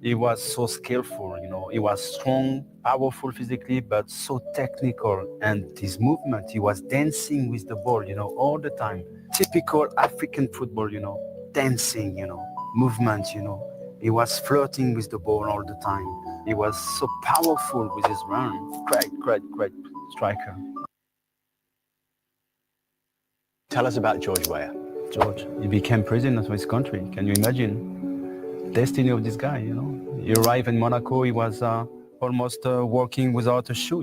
He was so skillful, he was strong, powerful physically, but so technical. And his movement, he was dancing with the ball, all the time. Typical African football, dancing, movement, He was flirting with the ball all the time. He was so powerful with his run. Great striker. Tell us about George Weah. George, he became president of his country. Can you imagine? Destiny of this guy, He arrived in Monaco, he was almost walking without a shoe,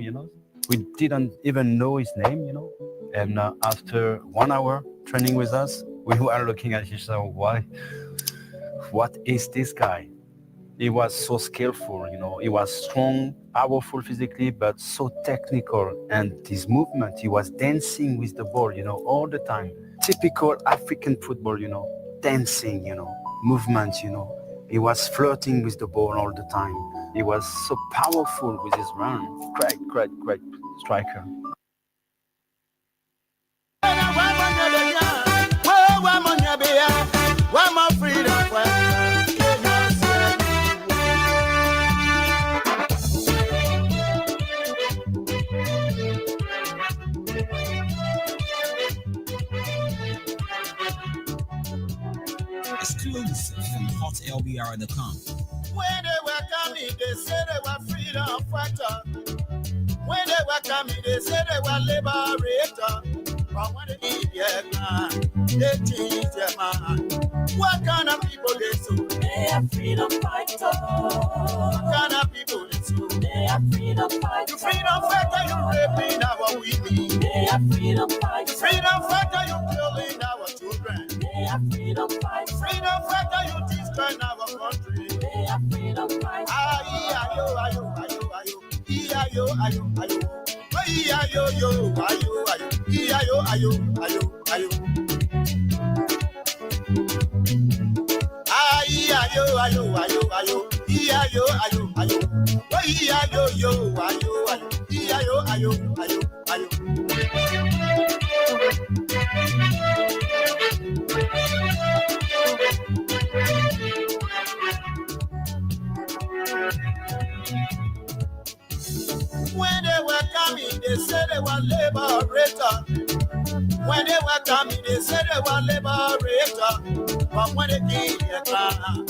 We didn't even know his name, And after 1 hour training with us, we were looking at each other, what is this guy? He was so skillful, He was strong, powerful physically, but so technical. And his movement, he was dancing with the ball, all the time. Typical African football, dancing, movement, He was flirting with the ball all the time. He was so powerful with his run. Great striker. Exclusive from hotlbr.com. When they were coming, they said they were freedom fighters. When they were coming, they said they were liberators. But when they need their man, they change their mind. What kind of people they so? They are freedom fighters. What kind of people they so? They are freedom fighters. You freedom fighter, you raping our women. They are freedom fighters. Freedom fighter, you killing our children. They are freedom fighters. Freedom fighter, you destroy our country. They are freedom fighters. Ayo. Ayo. When they were coming, they said they were liberators. When they were coming, they said they were liberators. But when they came their crown,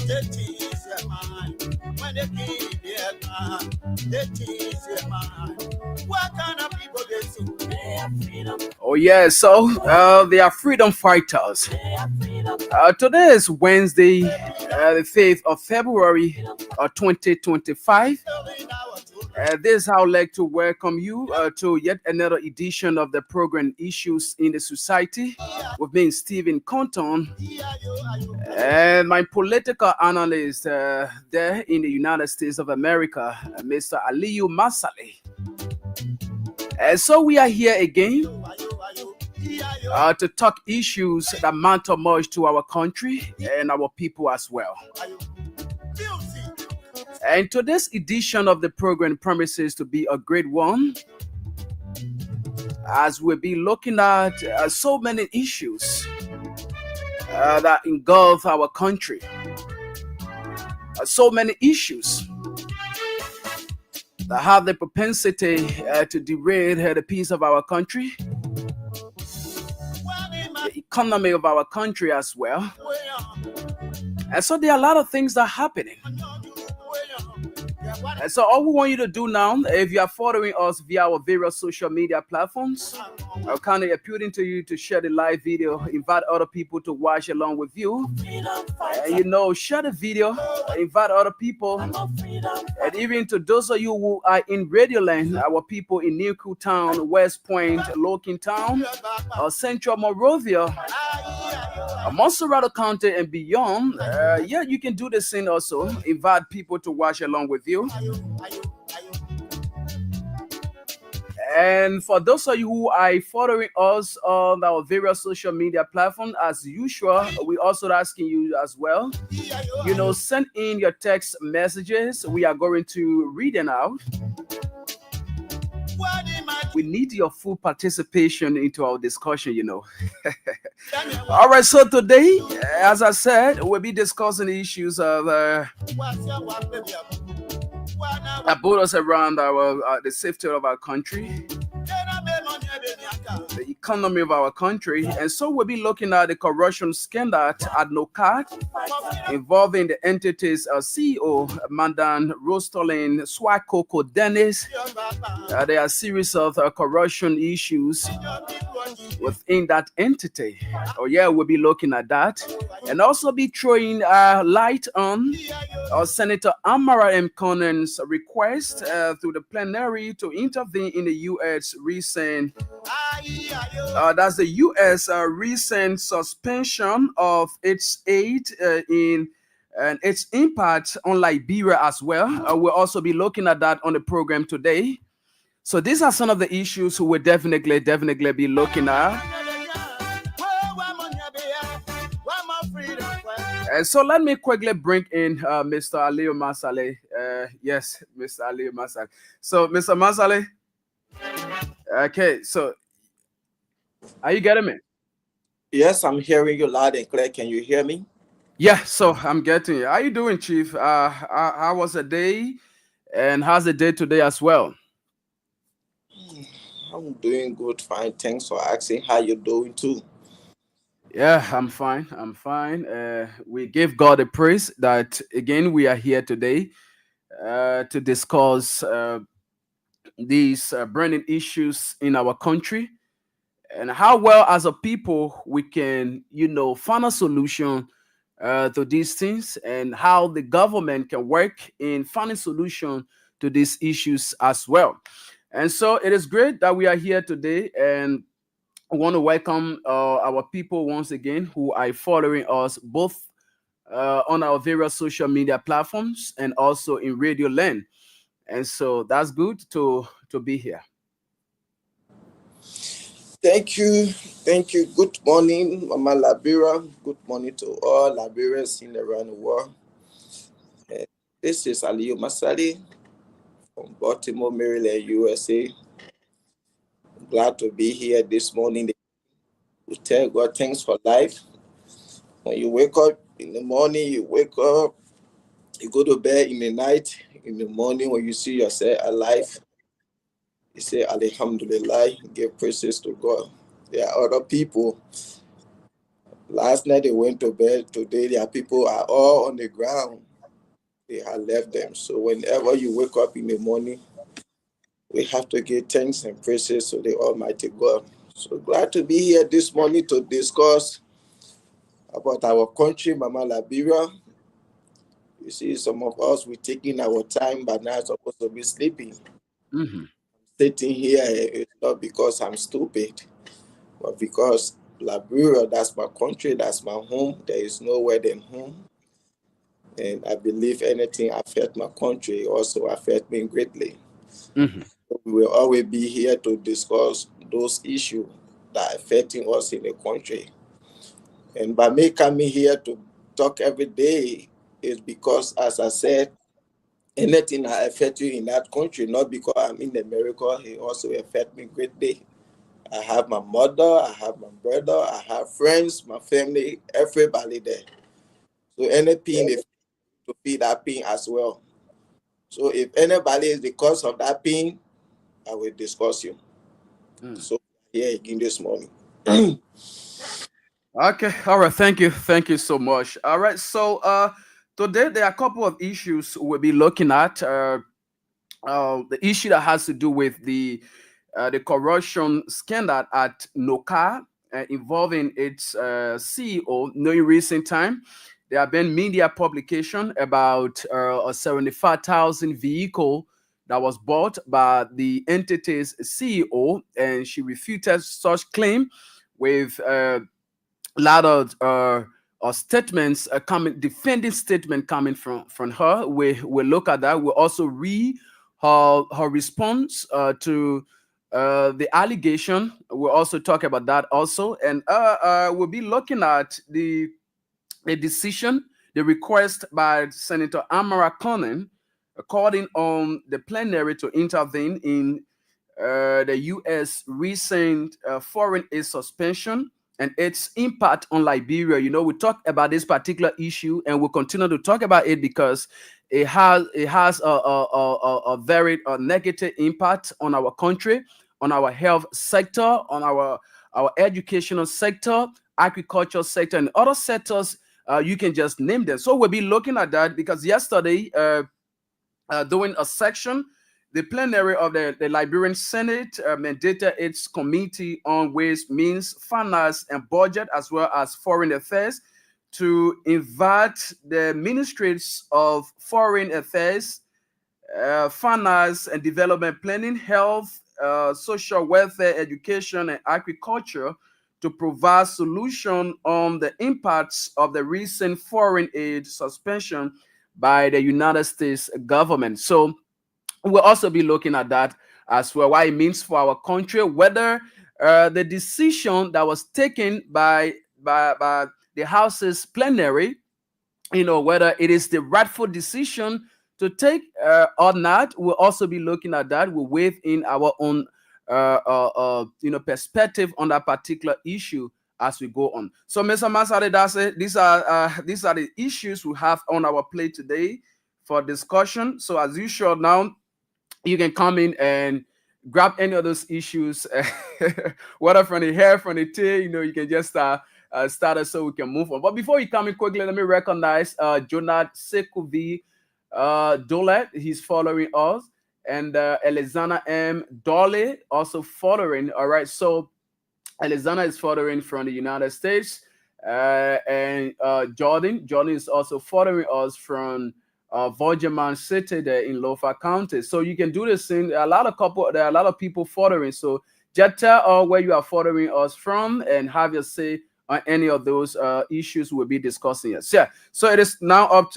they changed their mind. When they came their crown, they changed their mind. What kind of people they so? They are freedom. Oh yeah, so they are freedom fighters. They are freedom. Today is Wednesday, the 5th of February, 2025. This is how I'd like to welcome you to yet another edition of the program Issues in the Society with me, Stephen Compton, and my political analyst there in the United States of America, Mr. Aliyu Masale. And so we are here again to talk issues that matter much to our country and our people as well. And today's edition of the program promises to be a great one, as we'll be looking at so many issues that engulf our country. So many issues that have the propensity to derail the peace of our country, the economy of our country as well. And so there are a lot of things that are happening. And so all we want you to do now, if you are following us via our various social media platforms, I'm kind of appealing to you to share the live video, invite other people to watch along with you. And share the video, invite other people. And even to those of you who are in Radio Land, our people in New Town, West Point, Lokin Town, Central Monrovia, Montserrat County and beyond, you can do the same also. Invite people to watch along with you. And for those of you who are following us on our various social media platforms, as usual, we also asking you as well, send in your text messages. We are going to read them out. What in my we need your full participation into our discussion, you know. All right, so today, as I said, we'll be discussing the issues of that brought us around our the safety of our country, the economy of our country, and so we'll be looking at the corruption scandal at NOCAD involving the entity's CEO, Mandan Rostolin Swakoko Dennis. There are a series of corruption issues within that entity. Oh yeah, we'll be looking at that, and also be throwing light on Senator Amara M. Conan's request through the plenary to intervene in the U.S. recent that's the U.S. Recent suspension of its aid in and its impact on Liberia as well. We'll also be looking at that on the program today. So these are some of the issues we'll definitely be looking at. So let me quickly bring in Mr. Aliyu Masale. Yes, Mr. Aliyu Masale. So, Mr. Masale. Okay, so are you getting me? Yes, I'm hearing you loud and clear. Can you hear me? Yeah, so I'm getting you. How you doing, Chief? How was the day? And how's the day today as well? I'm doing good, fine. Thanks for asking. How you doing too? Yeah, I'm fine. We give God a praise that again we are here today to discuss these burning issues in our country and how well as a people we can, find a solution to these things and how the government can work in finding solution to these issues as well. And so it is great that we are here today, and I want to welcome our people once again who are following us both on our various social media platforms and also in Radio Land. And so that's good to be here. Thank you. Good morning, Mama Liberia. Good morning to all Liberians in around the world. This is Aliyu Masali from Baltimore, Maryland, USA. I'm glad to be here this morning. We tell God thanks for life. When you wake up in the morning, you go to bed in the night. In the morning, when you see yourself alive, you say, Alhamdulillah, give praises to God. There are other people. Last night they went to bed. Today, their people are all on the ground. They have left them. So whenever you wake up in the morning, we have to give thanks and praises to the Almighty God. So glad to be here this morning to discuss about our country, Mama Liberia. You see, some of us, we're taking our time, but now supposed to be sleeping. Mm-hmm. Sitting here is not because I'm stupid, but because Liberia, that's my country, that's my home. There is nowhere than home. And I believe anything affect my country also affect me greatly. Mm-hmm. So we will always be here to discuss those issues that are affecting us in the country. And by me coming here to talk every day is because, as I said, anything that affect you in that country, not because I'm in America, it also affect me greatly. I have my mother, I have my brother, I have friends, my family, everybody there. So any pain, they to feel that pain as well. So if anybody is the cause of that pain, I will discuss you. So here again this morning. Okay, all right. Thank you so much. All right, so today there are a couple of issues we'll be looking at. The issue that has to do with the corruption scandal at NOCA involving its CEO. In recent time, there have been media publication about a 75,000 vehicle that was bought by the entity's CEO, and she refuted such claim with lot of statements coming, defending statement coming from her. We look at that. We'll also read her response to the allegation. We'll also talk about that also, and we'll be looking at the decision, the request by Senator Amara Conan, calling on the plenary to intervene in the U.S. recent foreign aid suspension and its impact on Liberia. You know, we talked about this particular issue, and we'll continue to talk about it because it has a very negative impact on our country, on our health sector, on our educational sector, agriculture sector, and other sectors. You can just name them. So we'll be looking at that because yesterday, doing a section, the plenary of the Liberian Senate mandated its Committee on Ways, Means, Finance, and Budget, as well as Foreign Affairs, to invite the ministries of Foreign Affairs, Finance and Development Planning, Health, Social Welfare, Education, and Agriculture to provide solution on the impacts of the recent foreign aid suspension by the United States government. So we'll also be looking at that as well, what it means for our country, whether the decision that was taken by the House's plenary, you know, whether it is the rightful decision to take or not. We'll also be looking at that. We'll weigh in our own perspective on that particular issue as we go on. So, Mr. Masare, that's it. These are the issues we have on our plate today for discussion. So, as usual, now you can come in and grab any of those issues, whether from the hair, from the tail, you know, you can just start us so we can move on. But before you come in quickly, let me recognize Jonathan Sekuvi Dolet. He's following us. And Elizana M. Dolly also following. All right. So Elizana is following from the United States. And Jordan is also following us from Vogeman City there in Lofa County. So you can do this thing. There are a lot of people following. So just tell where you are following us from and have your say on any of those issues we'll be discussing. Yes. Yeah. So it is now up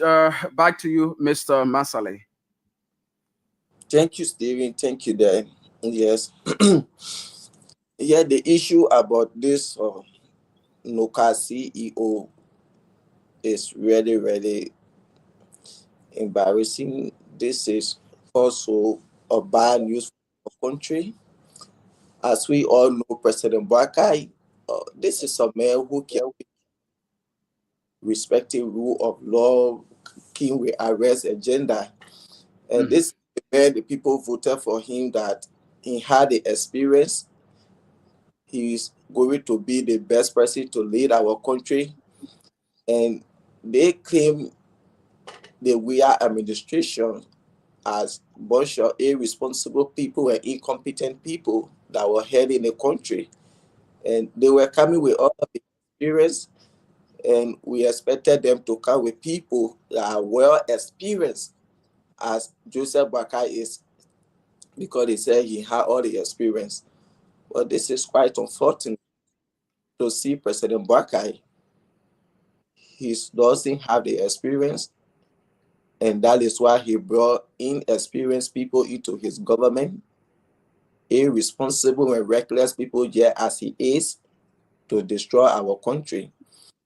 back to you, Mr. Masale. Thank you, Stephen. Thank you, there. Yes. Yeah, the issue about this NOCA CEO is really, really embarrassing. This is also a bad news for the country. As we all know, President Boakai, this is a man who can respecting rule of law, king with arrest agenda. And this is the man the people voted for him, that he had the experience. He is going to be the best person to lead our country. And they claim the Weah administration as a bunch of irresponsible people and incompetent people that were heading the country. And they were coming with all of the experience, and we expected them to come with people that are well experienced, as Joseph Boakai is, because they said he had all the experience. But this is quite unfortunate to see President Boakai. He doesn't have the experience, and that is why he brought inexperienced people into his government, irresponsible and reckless people, yet as he is, to destroy our country.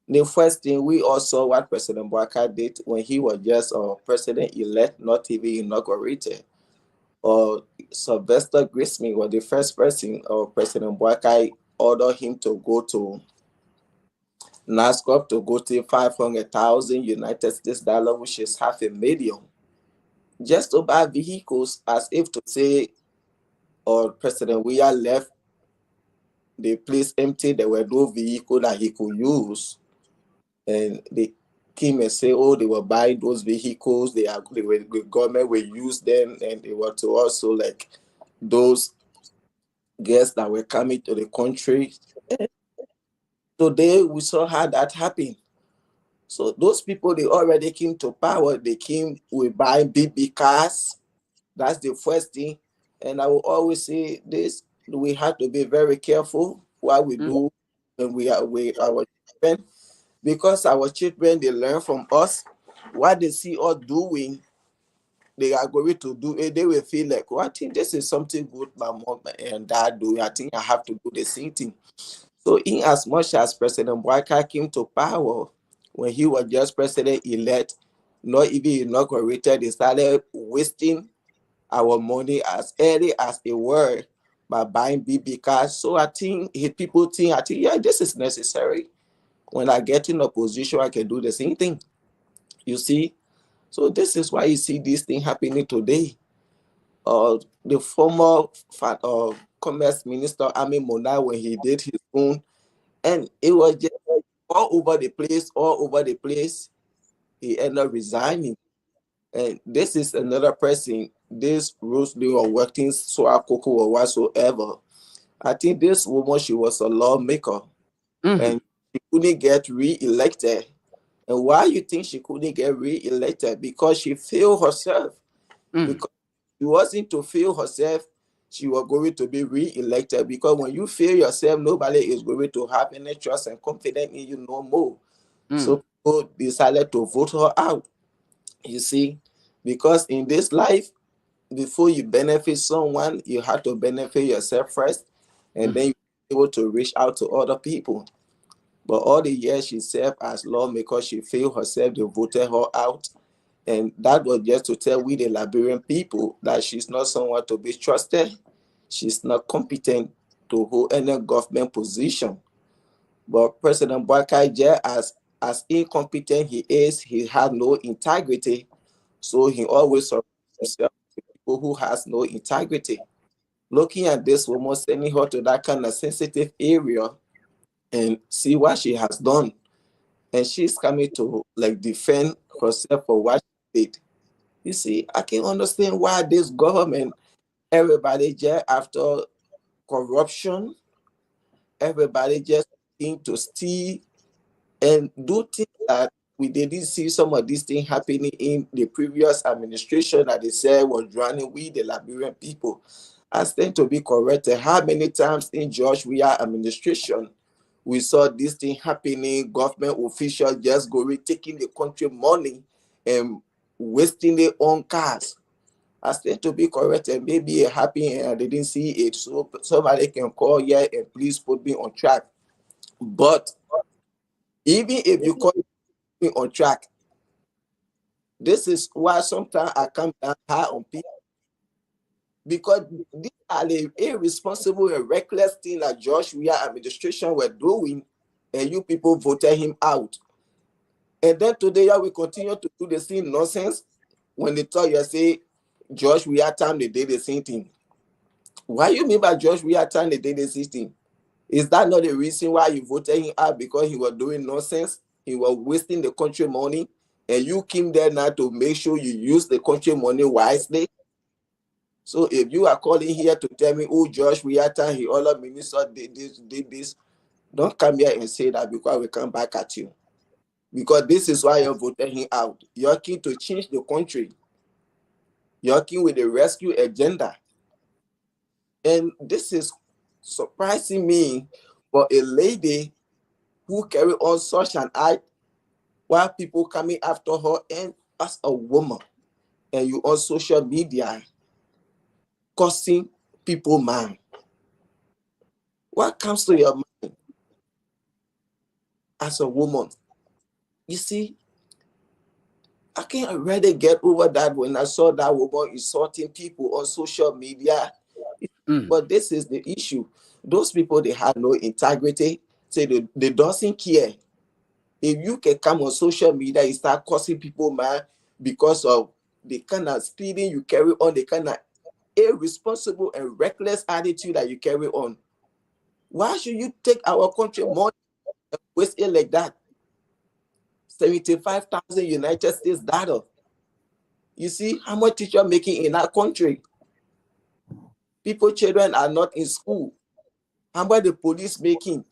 The first thing, we all saw what President Boakai did when he was just president-elect, not even inaugurated. Sylvester Grisman was the first person President Boakai ordered him to go to NASCOP to go to 500,000 United States dollars, which is $500,000, just to buy vehicles, as if to say, President Weah left the place empty. There were no vehicle that he could use. And they came and say, they were buying those vehicles. The government will use them, and they were to also like those guests that were coming to the country. Today we saw how that happened. So those people, they already came to power. They came with buying big cars. That's the first thing. And I will always say this: we have to be very careful what we do when we are with our children, because our children, they learn from us. What they see us doing, they are going to do it. They will feel like, I think this is something good my mom and dad do. I think I have to do the same thing. So in as much as President Boakai came to power, when he was just president-elect, not even inaugurated, they started wasting our money as early as they were. by buying BB cars. So I think people think, yeah, this is necessary. When I get in a position, I can do the same thing. You see? So this is why you see this thing happening today. The former commerce minister, Ami Mona, when he did his own, and it was just all over the place. He ended up resigning. And this is another person, this Rose Lee or working so Akoko or whatsoever. I think this woman, she was a lawmaker and she couldn't get re-elected. And why you think she couldn't get re-elected? Because she failed herself. Because she wasn't to fail herself, she was going to be re-elected. Because when you fail yourself, nobody is going to have any trust and confidence in you no more. So people decided to vote her out. You see, because in this life, before you benefit someone, you have to benefit yourself first, and then you're able to reach out to other people. But all the years she served as lawmaker, she failed herself, they voted her out. And that was just to tell we the Liberian people that she's not someone to be trusted. She's not competent to hold any government position. But President Boakai, as incompetent he is, he had no integrity. So he always surrounds himself with people who has no integrity. Looking at this woman, sending her to that kind of sensitive area and see what she has done. And she's coming to like defend herself for what she did. You see, I can understand why this government, everybody just after corruption, everybody just think to steal and do things that we didn't see some of these things happening in the previous administration that they said was drowning with the Liberian people. I stand to be corrected. How many times in George Weah administration we saw this thing happening, government officials just going, taking the country money and wasting their own cars. I stand to be corrected. Maybe it happened and I didn't see it. So somebody can call here and please put me on track. But even if you call me on track, this is why sometimes I come down high on people. Because these are the irresponsible and reckless things that George Weah administration were doing, and you people voted him out. And then today we continue to do the same nonsense. When they tell you, say, George Weah time, they did the same thing. Why you mean by George Weah time, they did the same thing? Is that not the reason why you voted him out? Because he was doing nonsense? He was wasting the country money, and you came there now to make sure you use the country money wisely? So if you are calling here to tell me, oh, Josh Weah, he all of minister did this, don't come here and say that because we come back at you. Because this is why you're voting him out. You're keen to change the country. You're keen with the rescue agenda. And this is surprising me for a lady who carry on such an act while people coming after her, and as a woman, and you on social media cursing people, man. What comes to your mind as a woman? You see, I can't already get over that when I saw that woman insulting people on social media. But this is the issue. Those people, they have no integrity. Say they doesn't care. If you can come on social media and start cursing people, man, because of the kind of speeding you carry on, the kind of irresponsible and reckless attitude that you carry on, why should you take our country money and waste it like that? 75,000 United States dollar. You see how much teacher making in our country? People, children are not in school. How much the police making?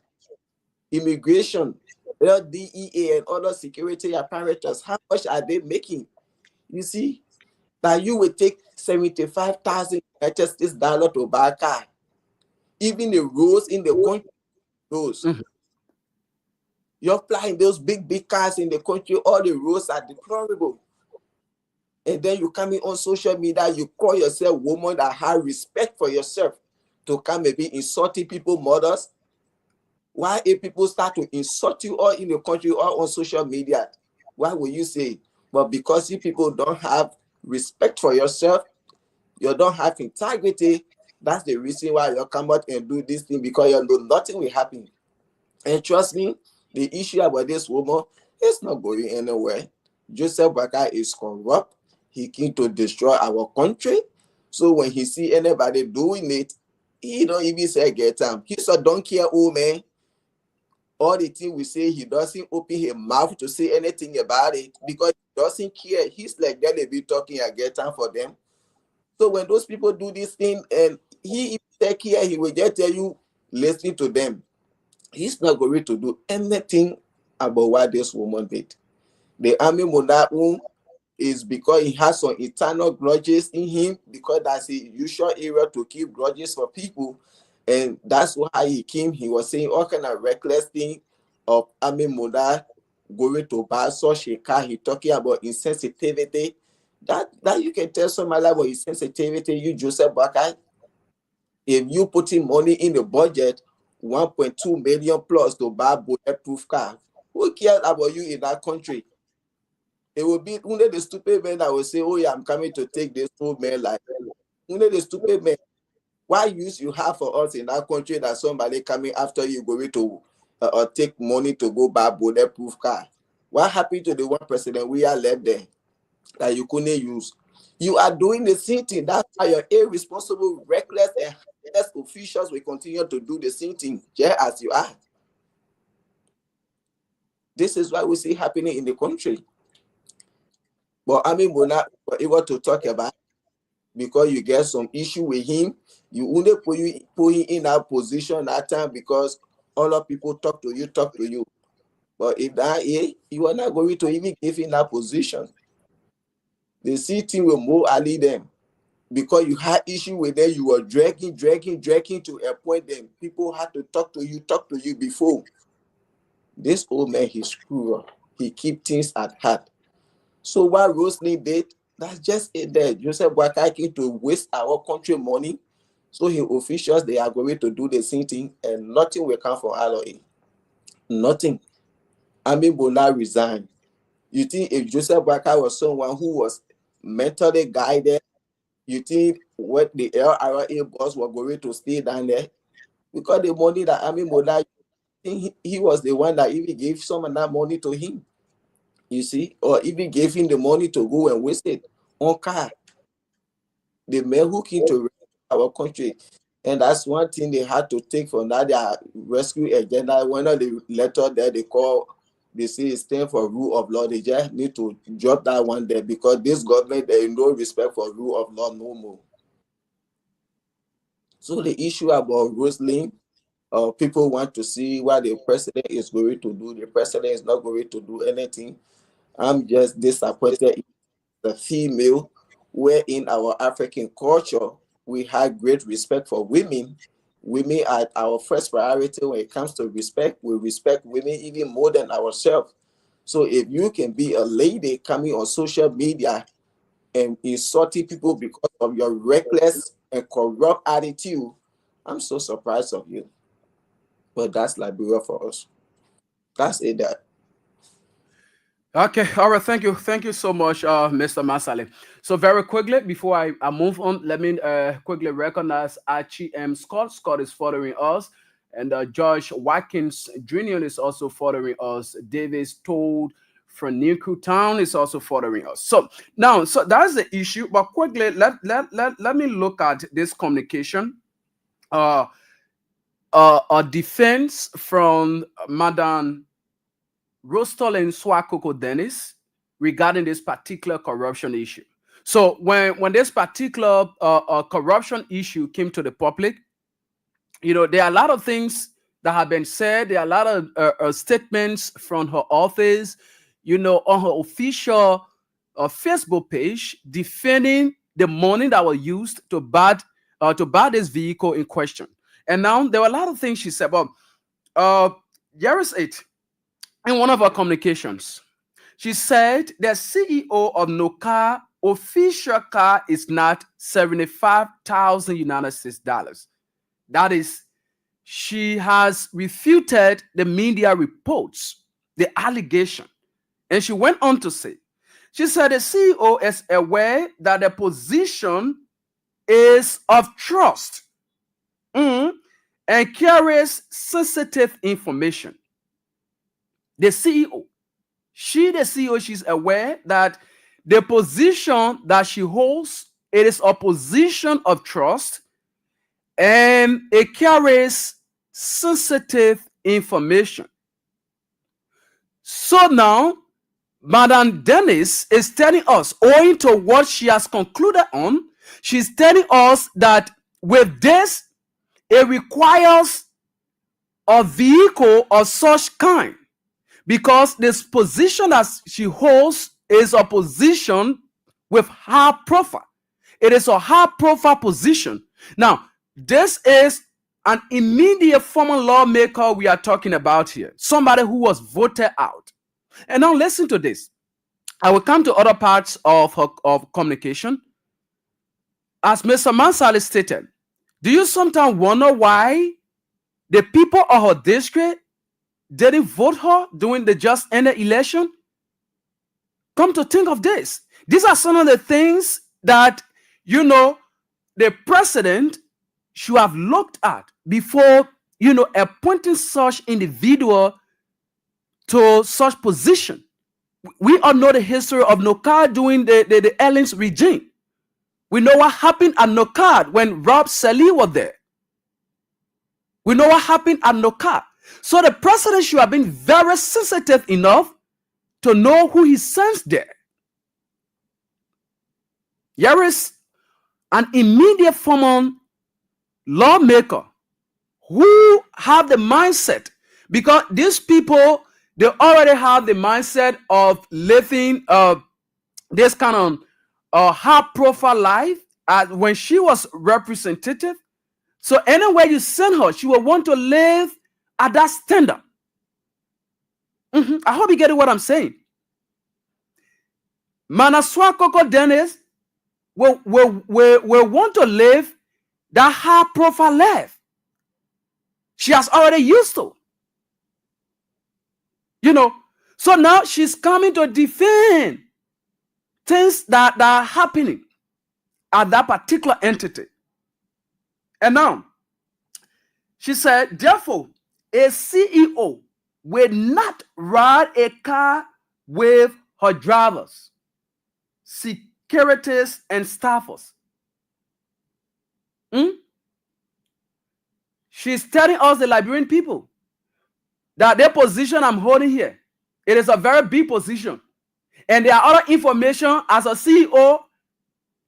Immigration, DEA and other security apparatus, how much are they making? You see, that you will take 75,000 United States dollar to buy a car. Even the roads in the country, those. You're flying those big cars in the country, all the roads are deplorable. And then you come in on social media, you call yourself woman that have respect for yourself to come and be insulting people, mothers. Why if people start to insult you all in the country or on social media, why will you say? But because you people don't have respect for yourself, you don't have integrity, That's the reason why you come out and do this thing, because you know nothing will happen. And trust me, the issue about this woman is not going anywhere. Joseph Baka is corrupt. He came to destroy our country. So when he see anybody doing it, he don't even say get him. He's a don't care old man. All the thing we say, he doesn't open his mouth to say anything about it because he doesn't care. He's like that they be talking and get time for them. So when those people do this thing and he take care, he will just tell you, listen to them. He's not going to do anything about what this woman did. The army monarch is because he has some eternal grudges in him, because that's a usual area to keep grudges for people. And that's why he came. He was saying all kind of reckless thing of army monarch going to buy such a car. He talking about insensitivity. That you can tell somebody about insensitivity, you Joseph Bakai. If you putting money in the budget, 1.2 million plus to buy bulletproof car, who cares about you in that country? It will be only the stupid man that will say, oh yeah, I'm coming to take this old man like only the stupid man. What use you have for us in that country that somebody coming after you going to take money to go buy bulletproof car? What happened to the one president we are left there that you couldn't use? You are doing the same thing. That's why your irresponsible, reckless, and heartless officials will continue to do the same thing, just as you are. This is what we see happening in the country. But I mean, we're not able to talk about because you get some issue with him. You only put him in that position that time because all of people talk to you. But if that you are not going to even give him that position. The city will more ally them because you had issue with them. You were dragging to appoint them. People had to talk to you before. This old man, he's cruel. He keep things at heart. So what Rosalie did, that's just it there. Joseph Boakai came to waste our country money. So his officials, they are going to do the same thing and nothing will come from all of it. Nothing. Amin Bola resigned. You think if Joseph Boakai was someone who was mentally guided, you think what the LRA boss were going to stay down there? Because the money that Amin Bola, he was the one that even gave some of that money to him. You see, or even gave him the money to go and waste it on car. The men who came to our country. And that's one thing they had to take from that their rescue agenda. One of the letter that they say it stands for rule of law. They just need to drop that one there because this government, there is no respect for rule of law no more. So the issue about Rosalind, people want to see what the president is going to do. The president is not going to do anything. I'm just disappointed in the female, where in our African culture, we have great respect for women. Women are our first priority when it comes to respect. We respect women even more than ourselves. So if you can be a lady coming on social media and insulting people because of your reckless and corrupt attitude, I'm so surprised of you. But that's Liberia for us. That's it. That. Okay, all right. Thank you so much, Mr. Masale. So very quickly, before I move on, let me quickly recognize Archie M. Scott. Scott is following us, and Josh Watkins Jr. is also following us. Davis Told from Nuku Town is also following us. So now, so that's the issue. But quickly, let me look at this communication. A defense from Madam Rostolin Swakoko Dennis regarding this particular corruption issue. So when this particular corruption issue came to the public, you know, there are a lot of things that have been said. There are a lot of statements from her office, you know, on her official Facebook page defending the money that was used to buy this vehicle in question. And now there were a lot of things she said. But here is it. In one of her communications, she said the CEO of Noka official car is not 75,000 United States dollars. That is, she has refuted the media reports, the allegation. And she went on to say, she said the CEO is aware that the position is of trust and carries sensitive information. The CEO, the CEO, she's aware that the position that she holds, it is a position of trust, and it carries sensitive information. So now, Madam Dennis is telling us, owing to what she has concluded on, she's telling us that with this, it requires a vehicle of such kind, because this position that she holds is a position with high profile. It is a high profile position. Now, this is an immediate former lawmaker we are talking about here, somebody who was voted out. And now listen to this. I will come to other parts of her communication. As Mr. Mansali stated, do you sometimes wonder why the people of her district didn't vote her during the just ended election? Come to think of this, these are some of the things that, you know, the president should have looked at before, you know, appointing such individual to such position. We all know the history of Nokad during the Ellens regime. We know what happened at Nokad when Rob Sali was there. We know what happened at Nokad. So the president should have been very sensitive enough to know who he sends there. Here is an immediate former lawmaker who have the mindset, because these people, they already have the mindset of living this kind of high profile life when she was representative. So anywhere you send her, she will want to live at that standard. I hope you get what I'm saying. Manaswa Coco Dennis will want to live that high profile life. She has already used to. You know, so now she's coming to defend things that are happening at that particular entity. And now, she said, therefore, a CEO will not ride a car with her drivers, securities, and staffers. She's telling us, the Liberian people, that the position I'm holding here, it is a very big position. And there are other information as a CEO,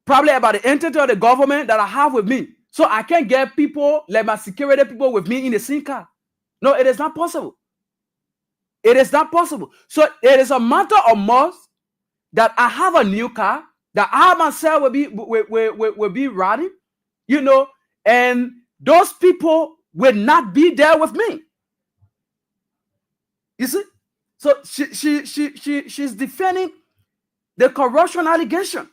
probably about the entity of the government that I have with me. So I can't get people, like my security people, with me in the same car. No, it is not possible. It is not possible. So it is a matter of must that I have a new car, that I myself will be riding, you know, and those people will not be there with me. You see? So she's defending the corruption allegation.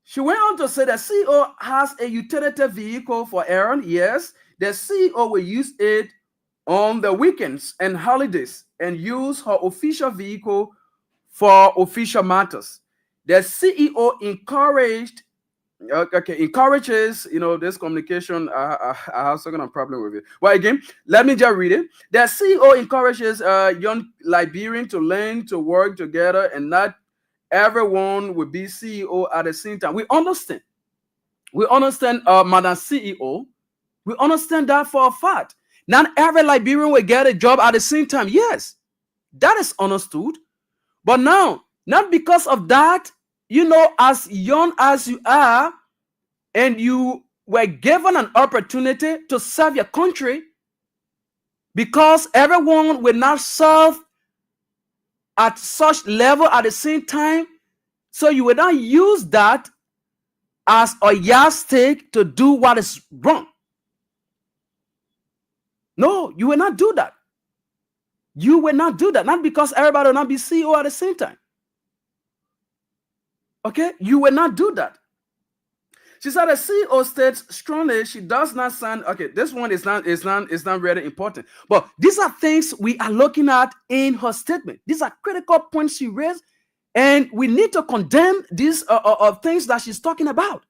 She went on to say that CEO has a utility vehicle for errand. Yes, the CEO will use it on the weekends and holidays and use her official vehicle for official matters. The CEO encourages, you know, this communication. I have some kind of problem with it. Well, again, let me just read it. The CEO encourages young Liberians to learn to work together, and not everyone will be CEO at the same time. We understand, Madam CEO. We understand that for a fact. Not every Liberian will get a job at the same time. Yes, that is understood. But now, not because of that, you know, as young as you are, and you were given an opportunity to serve your country, because everyone will not serve at such level at the same time, so you will not use that as a yardstick to do what is wrong. No, you will not do that. You will not do that. Not because everybody will not be CEO at the same time. Okay, you will not do that. She said the CEO states strongly she does not sign. Okay, this one is not really important. But these are things we are looking at in her statement. These are critical points she raised, and we need to condemn these things that she's talking about.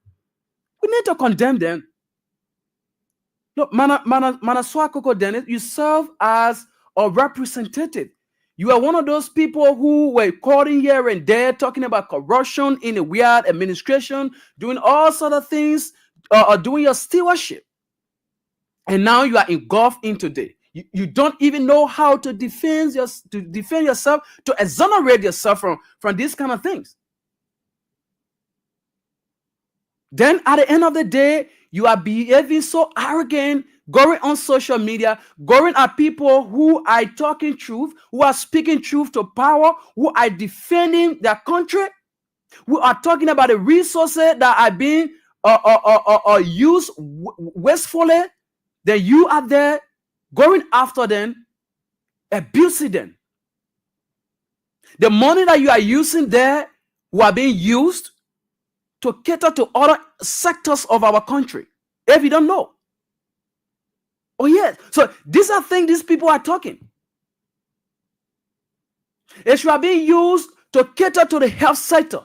We need to condemn them. No, Manaswa Koko Dennis, you serve as a representative. You are one of those people who were calling here and there, talking about corruption in a weird administration, doing all sort of things, doing your stewardship. And now you are engulfed into this. You don't even know how to defend yourself, to exonerate yourself from these kind of things. Then at the end of the day, you are behaving so arrogant, going on social media, going at people who are talking truth, who are speaking truth to power, who are defending their country, who are talking about the resources that are being used wastefully. Then you are there going after them, abusing them. The money that you are using there, who are being used to cater to other sectors of our country. If you don't know. Oh, yes. So these are things these people are talking. It should being used to cater to the health sector,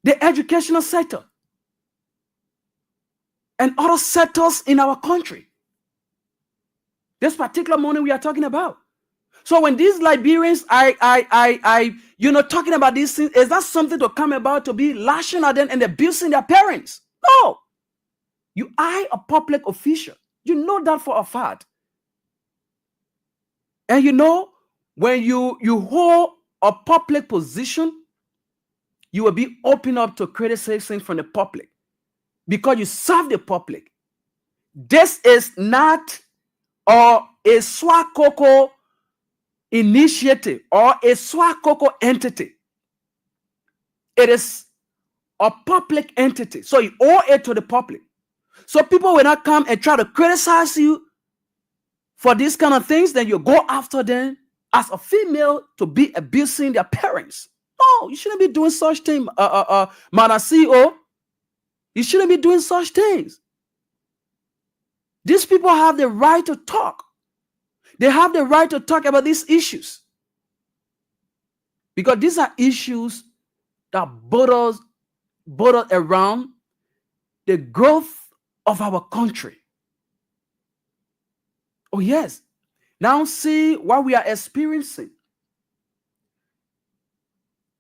the educational sector, and other sectors in our country. This particular money we are talking about. So when these Liberians, talking about these things, is that something to come about to be lashing at them and abusing their parents? No. You are a public official. You know that for a fact. And when you hold a public position, you will be open up to criticism from the public because you serve the public. This is not a Swakoko initiative or a Swakoko entity. It is a public entity. So you owe it to the public. So people will not come and try to criticize you for these kind of things. Then you go after them as a female to be abusing their parents. No, you shouldn't be doing such things, Manasio. You shouldn't be doing such things. These people have the right to talk. They have the right to talk about these issues. Because these are issues that border around the growth of our country. Oh, yes. Now see what we are experiencing.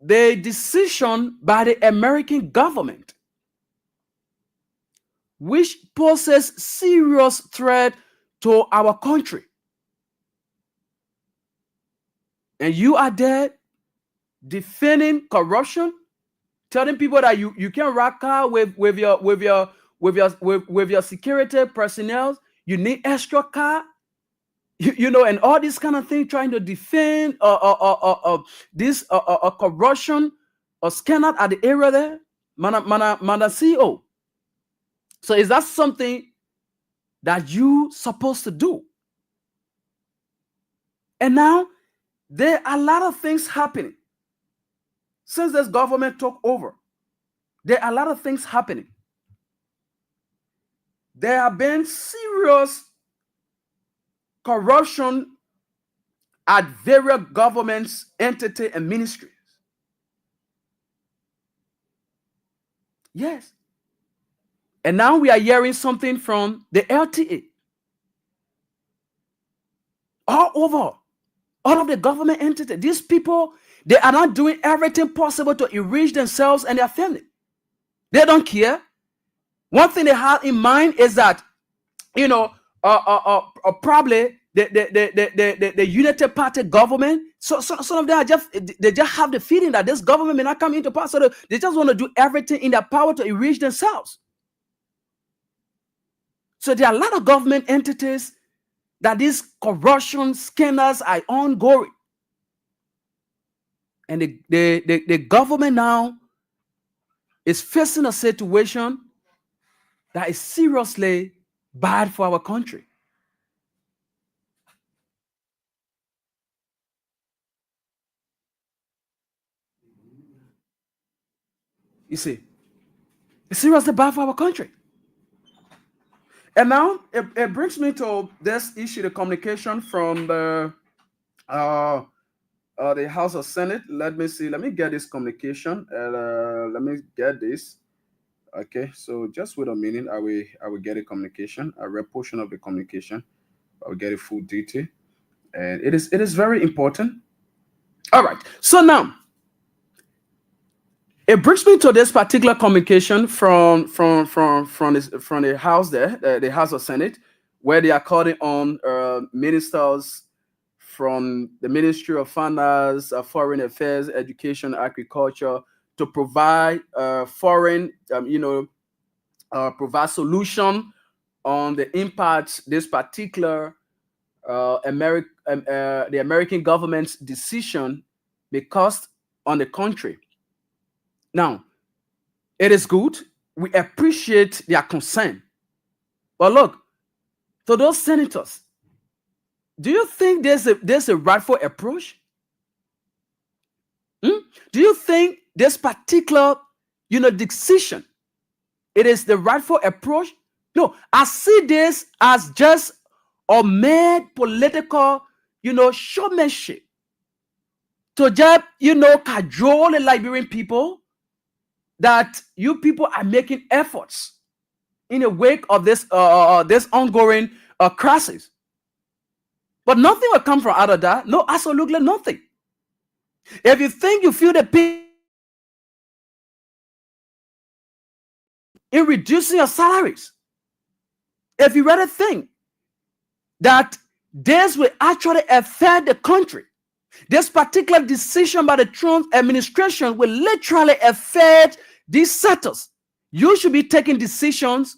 The decision by the American government, which poses serious threat to our country. And you are there defending corruption, telling people that you can rock out with your security personnel. You need extra car, and all this kind of thing, trying to defend this corruption or scandal at the area there. Mana CEO. So is that something that you supposed to do? And now there are a lot of things happening. Since this government took over, there are a lot of things happening. There have been serious corruption at various governments, entities, and ministries. Yes. And now we are hearing something from the LTA. All over, all of the government entities, these people, they are not doing everything possible to enrich themselves and their family. They don't care. One thing they have in mind is that, probably the United Party government. So some of them they just have the feeling that this government may not come into power. So they just want to do everything in their power to enrich themselves. So there are a lot of government entities that these corruption scandals are ongoing. And the government now is facing a situation that is seriously bad for our country. You see, it's seriously bad for our country. And now it brings me to this issue, the communication from the House of Senate. Let me see. Let me get this communication. Let me get this. Okay, so just wait a minute. I will get a communication, a rep portion of the communication. I will get a full detail, and it is very important. All right. So now it brings me to this particular communication from the house there, the House of Senate, where they are calling on ministers from the Ministry of Finance, Foreign Affairs, Education, Agriculture to provide provide solution on the impact this particular the American government's decision may cost on the country. Now, it is good. We appreciate their concern. But look, to those senators, do you think there's a rightful approach? Do you think this particular, decision, it is the rightful approach? No, I see this as just a mere political, showmanship to just, cajole the Liberian people that you people are making efforts in the wake of this ongoing crisis. But nothing will come from out of that. No, absolutely nothing. If you think you feel the pain in reducing your salaries, if you rather think that this will actually affect the country, this particular decision by the Trump administration will literally affect these sectors, you should be taking decisions,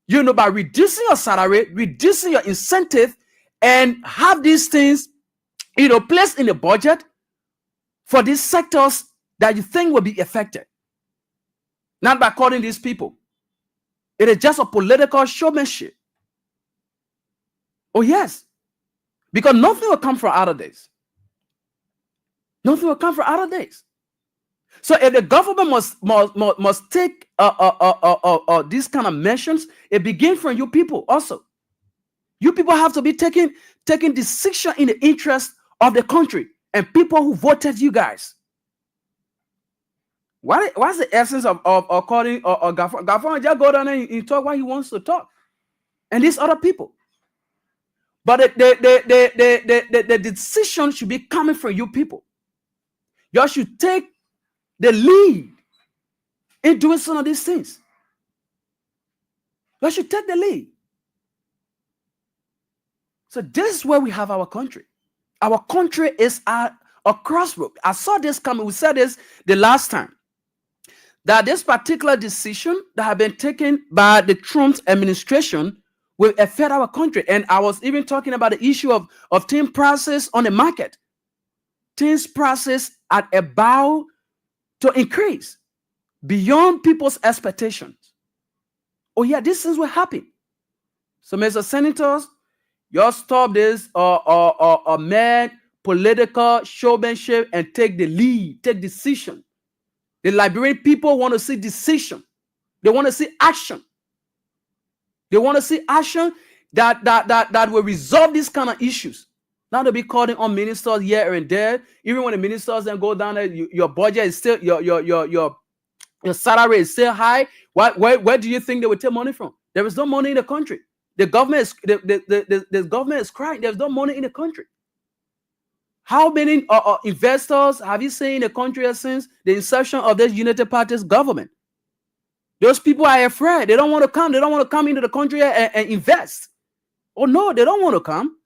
by reducing your salary, reducing your incentive, and have these things, placed in the budget for these sectors that you think will be affected. Not by calling these people. It is just a political showmanship. Oh, yes. Because nothing will come from out of this. Nothing will come from out of this. So if the government must take these kind of measures, it begins from you people also. You people have to be taking decision in the interest of the country and people who voted you guys. What's the essence of calling or Gafon just go down there and talk what he wants to talk, and these other people. But the decision should be coming from you people. You should take the lead in doing some of these things. You should take the lead. So this is where we have our country. Our country is at a crossroad. I saw this coming. We said this the last time, that this particular decision that have been taken by the Trump administration will affect our country. And I was even talking about the issue of tin prices on the market. Tin prices are about to increase beyond people's expectations. Oh yeah, these things will happen. So, Mr. Senators, you stop this mad political showmanship and take the lead, take decision. The Liberian people want to see decision. They want to see action. They want to see action that will resolve these kind of issues. Not to be calling on ministers here and there. Even when the ministers then go down there, your budget is still your salary is still high. Where do you think they will take money from? There is no money in the country. The government is the government is crying. There's no money in the country. How many investors have you seen in the country since the inception of this United Party's government? Those people are afraid. They don't want to come. They don't want to come into the country and invest. Oh no, they don't want to come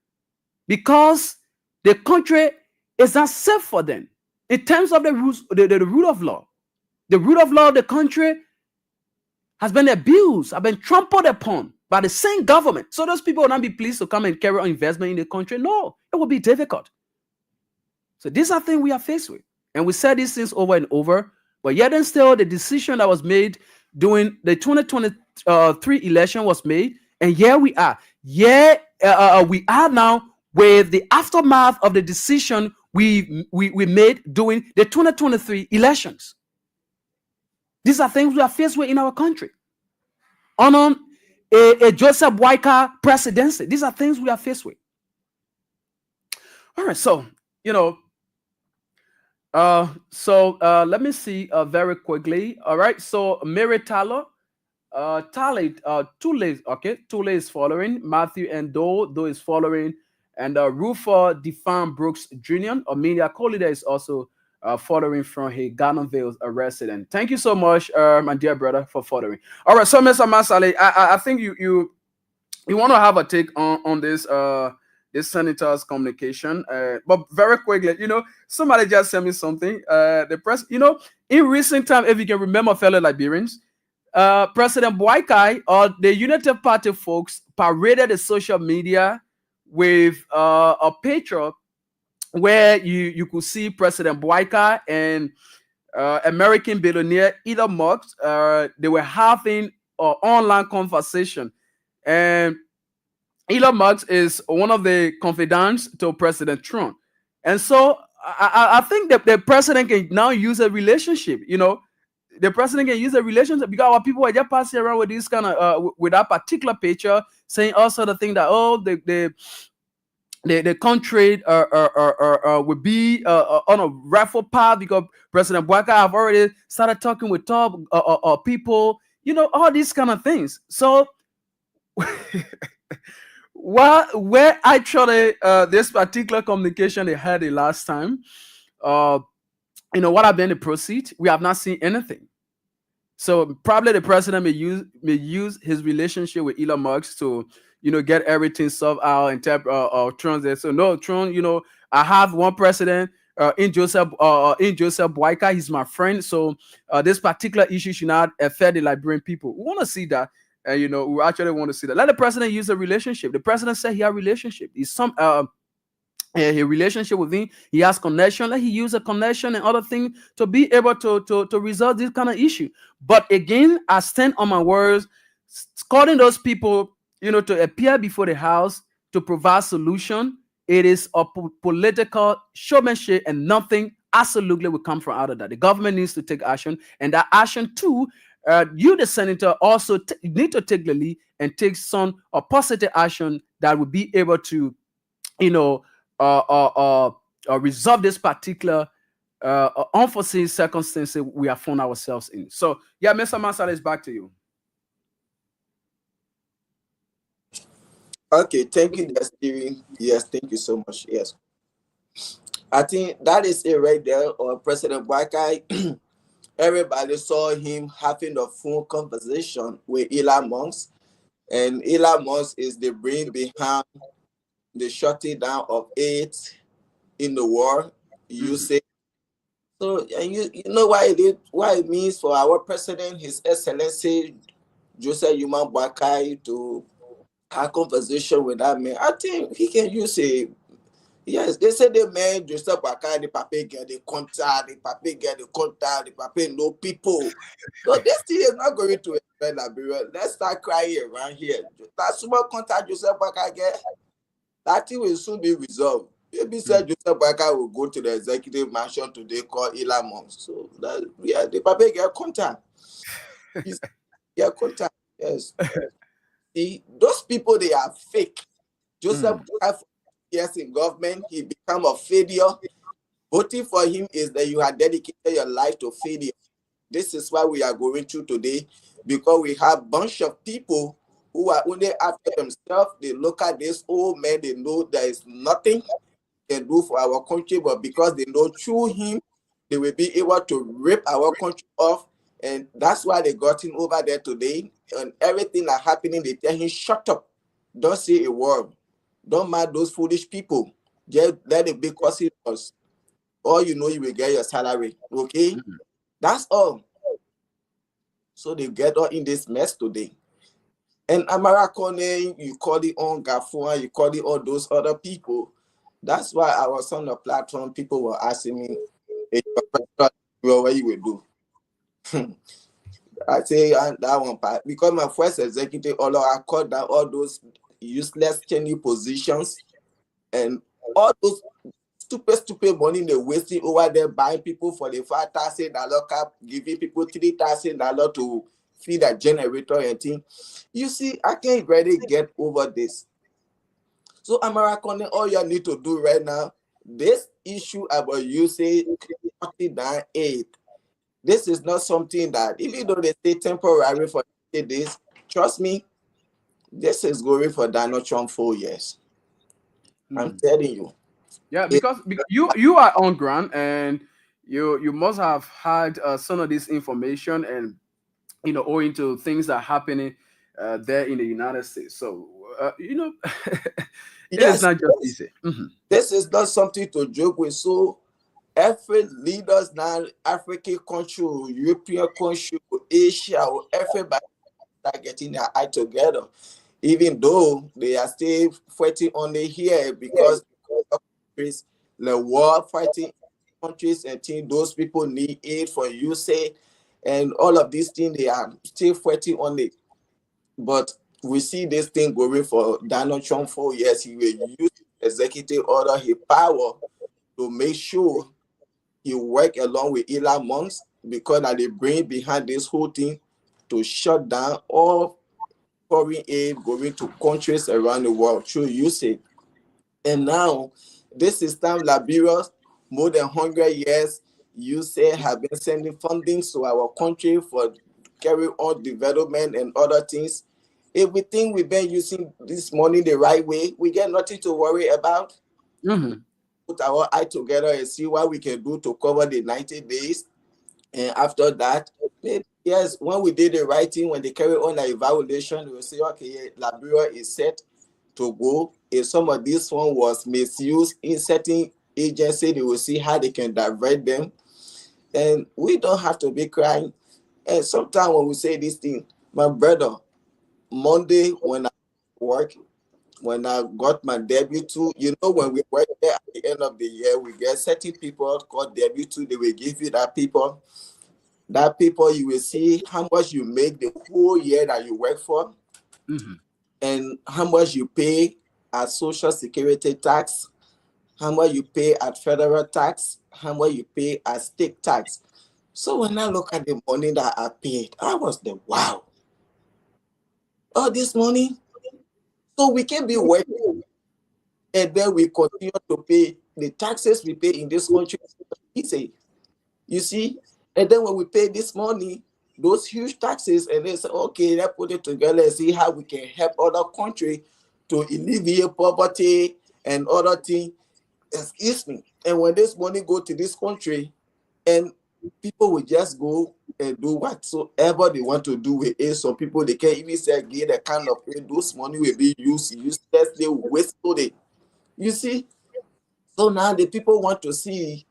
because the country is not safe for them in terms of the rules, the rule of law. The rule of law of the country has been abused, have been trampled upon by the same government. So those people will not be pleased to come and carry on investment in the country. No, it will be difficult. So these are things we are faced with. And we said these things over and over. But yet and still, the decision that was made during the 2023 election was made. And here we are. We are now with the aftermath of the decision we made during the 2023 elections. These are things we are faced with in our country. On a Joseph Boyka presidency. These are things we are faced with. All right, so, let me see very quickly. All right, so Mary Tyler, Tule, okay, Tule is following. Matthew and Doe is following, and Rufa Defan Brooks Jr. Amelia Collider is also following from his Gardenville resident. Thank you so much, my dear brother, for following. All right, so Mr. Masale, I think you want to have a take on this senator's communication, but very quickly, somebody just sent me something. The press, in recent time, if you can remember, fellow Liberians, President Boakai or the United Party folks paraded the social media with a picture where you could see President Boakai and American billionaire Elon Musk. They were having an online conversation, and Elon Musk is one of the confidants to President Trump, and so I think that the president can now use a relationship. The president can use a relationship because our people are just passing around with this kind of with that particular picture, saying also the thing that the country would be on a rightful path because President Boakai have already started talking with top people. All these kind of things. So. Where actually this particular communication they had the last time, what have been the proceed? We have not seen anything. So probably the president may use his relationship with Elon Musk to get everything solved out and tap Trump there. So no, Trump, I have one president. In Joseph Boakai, he's my friend. So this particular issue should not affect the Liberian people. We want to see that. We actually want to see that. Let the president use a relationship. The president said he has a relationship. He's a relationship with him. He has connection. Let he use a connection and other things to be able to resolve this kind of issue. But again, I stand on my words, calling those people, to appear before the House to provide solution. It is a political showmanship, and nothing absolutely will come from out of that. The government needs to take action, and that action too. You, the senator, also need to take the lead and take some positive action that will be able to, resolve this particular unforeseen circumstances we have found ourselves in. So, yeah, Mr. Masala, is back to you. Okay, thank you, Stevie. Yes, thank you so much. Yes, I think that is it right there. Or President Boakai. Everybody saw him having a phone conversation with Elon Musk, and Elon Musk is the brain behind the shutting down of AIDS in the world. You say so, and you know why it means for our president, His Excellency Joseph Yuman Boakai, to have conversation with that man. I think he can use a. Yes, they say the man Joseph Boakai, the papa get the contact, the papa know people. So this thing is not going to end Liberia. Let's start crying around here. That small contact Joseph Boakai get, that thing will soon be resolved. Maybe said Joseph Boakai will go to the executive mansion today, call Elon Musk. So the papa get contact. Get contact. Yes. See, those people, they are fake. Joseph Boakai, yes, in government, he become a failure. Voting for him is that you have dedicated your life to failure. This is why we are going through today, because we have a bunch of people who are only after themselves. They look at this old man, they know there is nothing they can do for our country, but because they know through him, they will be able to rip our country off. And that's why they got him over there today. And everything that's happening, they tell him, shut up. Don't say a word. Don't mind those foolish people. Just let it be us. All you know, you will get your salary. Okay? That's all. So they get all in this mess today. And Amara Kone, you call it on Gafua, you call it all those other people. That's why I was on the platform. People were asking me, hey, what you will do? I say that one part. Because my first executive order, I called down all those useless changing positions and all those stupid money they're wasting over there buying people for the $5,000 cap, giving people $3,000 to feed a generator and thing. You see, I can't really get over this. So American, all you need to do right now, this issue about you say 49.8. This is not something that, even though they say temporary for say this, trust me, this is going for Donald Trump 4 years. I'm telling you. Yeah, because you are on ground and you must have had some of this information and owing to things that are happening there in the United States. So it is Yes, not just easy. this is not something to joke with. So every leaders now, African country, European country, Asia, everybody start getting their eye together. Even though they are still fighting only here because countries, the war fighting countries and things, those people need aid for USA and all of these things, they are still fighting on it. But we see this thing going for Donald Trump 4 years. He will use executive order, his power to make sure he work along with Elon Musk because that they bring behind this whole thing to shut down all foreign aid going to countries around the world through usage. And now, this is time Liberia, more than 100 years, you say have been sending funding to our country for carry on development and other things. If we think we've been using this money the right way, we get nothing to worry about. Put our eye together and see what we can do to cover the 90 days. And after that, yes, when we did the right thing, when they carry on the evaluation, we will say, okay, Liberia is set to go. If some of this one was misused in certain agency, they will see how they can divert them. And we don't have to be crying. And sometimes when we say this thing, my brother, Monday when I work, when I got my W-2, when we work there at the end of the year, we get certain people called W-2, they will give you that people. That people, you will see how much you make the whole year that you work for and how much you pay as Social Security tax, how much you pay at federal tax, how much you pay as state tax. So when I look at the money that I paid, I was the wow. All this money, so we can be working and then we continue to pay the taxes we pay in this country. Easy, you see. And then when we pay this money, those huge taxes, and they say, okay, let's put it together and see how we can help other countries to alleviate poverty and other things. Excuse me. And when this money go to this country, and people will just go and do whatsoever they want to do with it. Some people, they can't even say, get the kind of pay. Those money will be used uselessly, wastefully. You see? So now the people want to see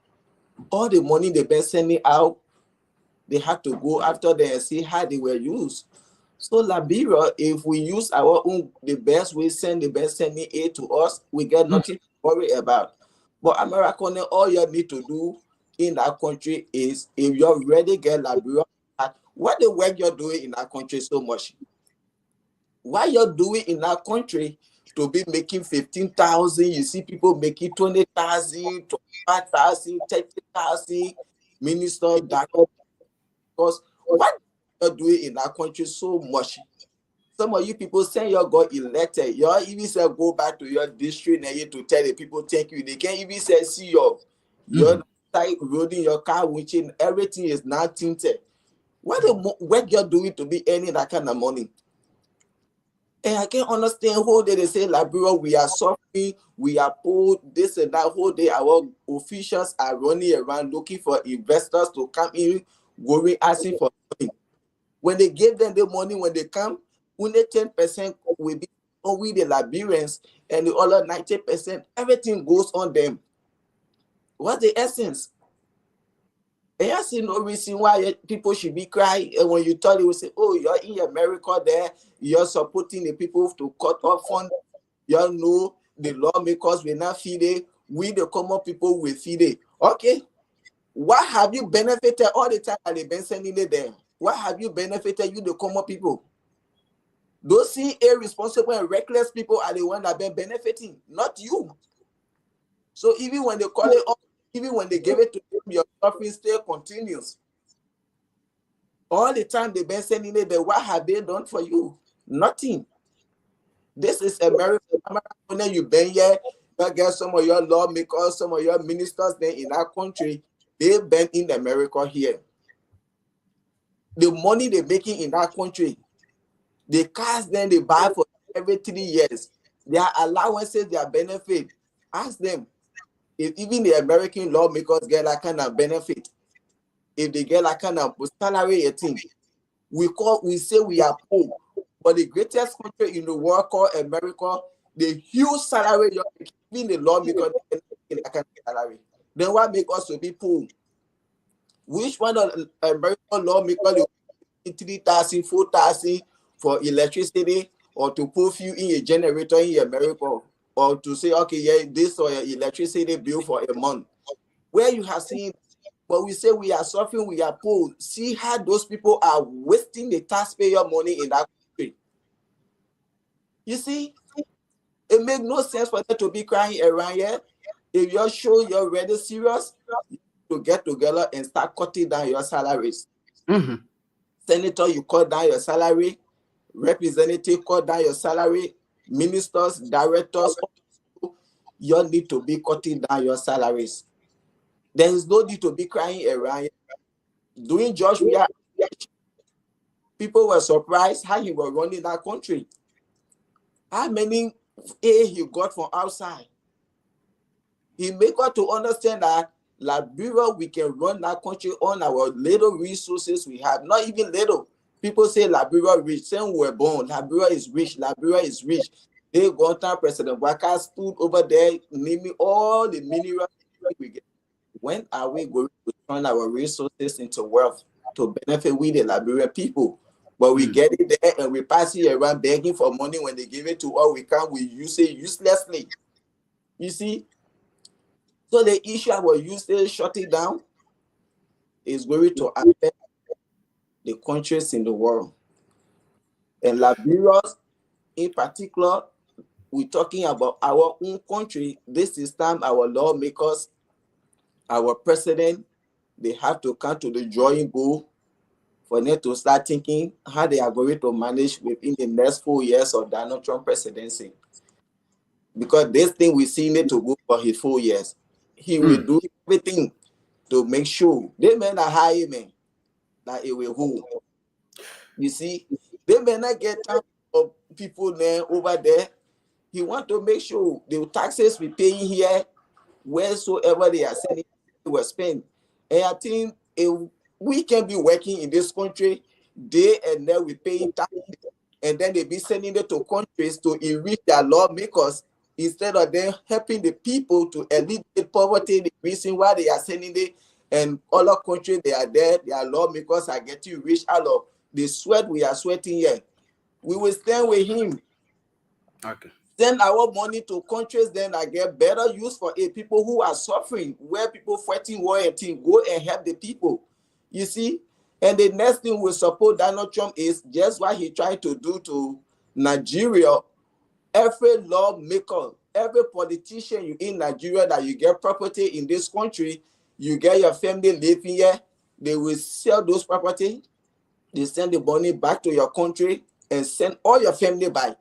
all the money they've been sending out. They have to go after them and see how they were used. So Liberia, if we use our own, the best way, send the best sending aid to us, we get nothing to worry about. But America, all you need to do in that country is, if you're ready to get Liberia, what the work you're doing in that country so much? What you're doing in that country to be making 15,000, you see people making 20,000, 25,000, 30,000, minister, because what you're doing in our country so much. Some of you people say you got elected. You even say go back to your district and you to tell the people thank you. They can't even say see your side roading your car, which everything is now tinted. What the work you're doing to be earning that kind of money? And I can't understand whole day they say Liberia, we are suffering, we are poor, this and that. Whole day our officials are running around looking for investors to come in, going asking for money. When they give them the money, when they come, only 10% will be with the Liberians, and the other 90%, everything goes on them. What's the essence? And I see no reason why people should be crying. And when you tell them, you say, oh, you're in America there, you're supporting the people to cut off funds. You know the lawmakers will not feed it. We, the common people, will feed it. Okay. What have you benefited all the time that they've been sending it there? What have you benefited, you, the common people? Those irresponsible and reckless people are the ones that have been benefiting, not you. So even when they call it up, even when they give it to them, your suffering still continues. All the time they've been sending it there, what have they done for you? Nothing. This is America. When you've been here, you get some of your lawmakers, some of your ministers there in our country, they've been in America here. The money they're making in that country, The cars then they buy for every 3 years. Their allowances, their benefit. Ask them if even the American lawmakers get that kind of benefit. If they get that kind of salary, a thing, we say we are poor. But the greatest country in the world called America, the huge salary, even the lawmakers get that kind of salary. Then what make us to be poor? Which one of the American lawmakers 3,000, 4,000 for electricity, or to put fuel in a generator in America, or to say, okay, yeah, this or your electricity bill for a month? Where you have seen, but we say we are suffering, we are poor. See how those people are wasting the taxpayer money in that country. You see, it makes no sense for them to be crying around here. If you're sure you're really serious, to get together and start cutting down your salaries. Mm-hmm. Senator, you cut down your salary. Representative, cut down your salary. Ministers, directors, you need to be cutting down your salaries. There is no need to be crying around. Doing George Weah, people were surprised how he was running that country. How many aid he got from outside? He made us to understand that Liberia, we can run that country on our little resources we have. Not even little. People say Liberia rich. Saying we were born, Liberia is rich. Liberia is rich. They got time. President Waka stood over there, naming all the minerals we get. When are we going to turn our resources into wealth to benefit with the Liberian people? But we get it there and we pass it around begging for money. When they give it to us, we can't. We use it uselessly. You see. So the issue of our usage shutting down is going to affect the countries in the world. And Liberia, in particular, we're talking about our own country. This is time our lawmakers, our president, they have to come to the drawing board for them to start thinking how they are going to manage within the next 4 years of Donald Trump presidency. Because this thing we see need to go for his 4 years. He will do everything to make sure they may not hire him, that it will hold. You see, they may not get time of people there over there. He want to make sure the taxes we paying here, wheresoever they are sending, they will spend. And I think if we can be working in this country day and night, we paying taxes, and then they be sending it to countries to enrich their lawmakers, instead of them helping the people to alleviate poverty. The reason why they are sending it, and other countries they are there, their lawmakers are getting rich out of the sweat we are sweating here. We will stand with him. Okay. Send our money to countries then that get better use for it. People who are suffering, where people fighting war and thing, go and help the people. You see? And the next thing we support Donald Trump is just what he tried to do to Nigeria. Every lawmaker, every politician you in Nigeria that you get property in this country, you get your family living here, they will sell those property, they send the money back to your country and send all your family back.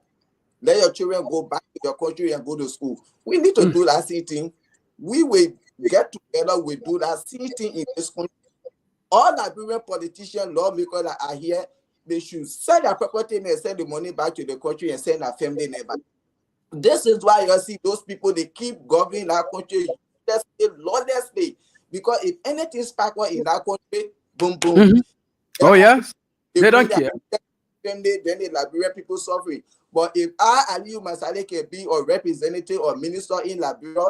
Let your children go back to your country and go to school. We need to do that same thing. We will get together, we do that same thing in this country. All Liberian politicians, lawmakers that are here, they should sell their property and send the money back to the country and send their family back. This is why you see those people, they keep governing our country lawlessly. Because if anything sparkles in that country, boom, boom. Oh, yes. They don't care. Then the Liberian people suffering. But if Aliyu Masale can be a representative or minister in Liberia,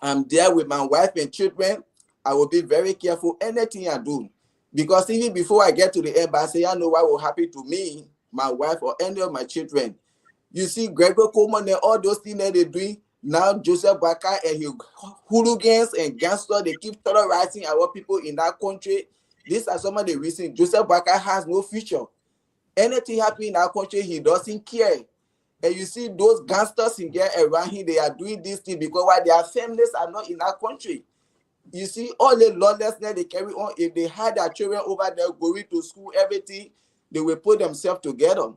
I'm there with my wife and children, I will be very careful anything I do. Because even before I get to the embassy, I know what will happen to me, my wife, or any of my children. You see, Gregor Coleman and all those things that they're doing, now Joseph Baka and his hooligans and gangsters, they keep terrorizing our people in that country. These are some of the reasons. Joseph Baka has no future. Anything happen in our country, he doesn't care. And you see those gangsters in there around him, they are doing this thing because why their families are not in our country. You see, all the lawlessness they carry on, if they had their children over there going to school, everything, they will put themselves together.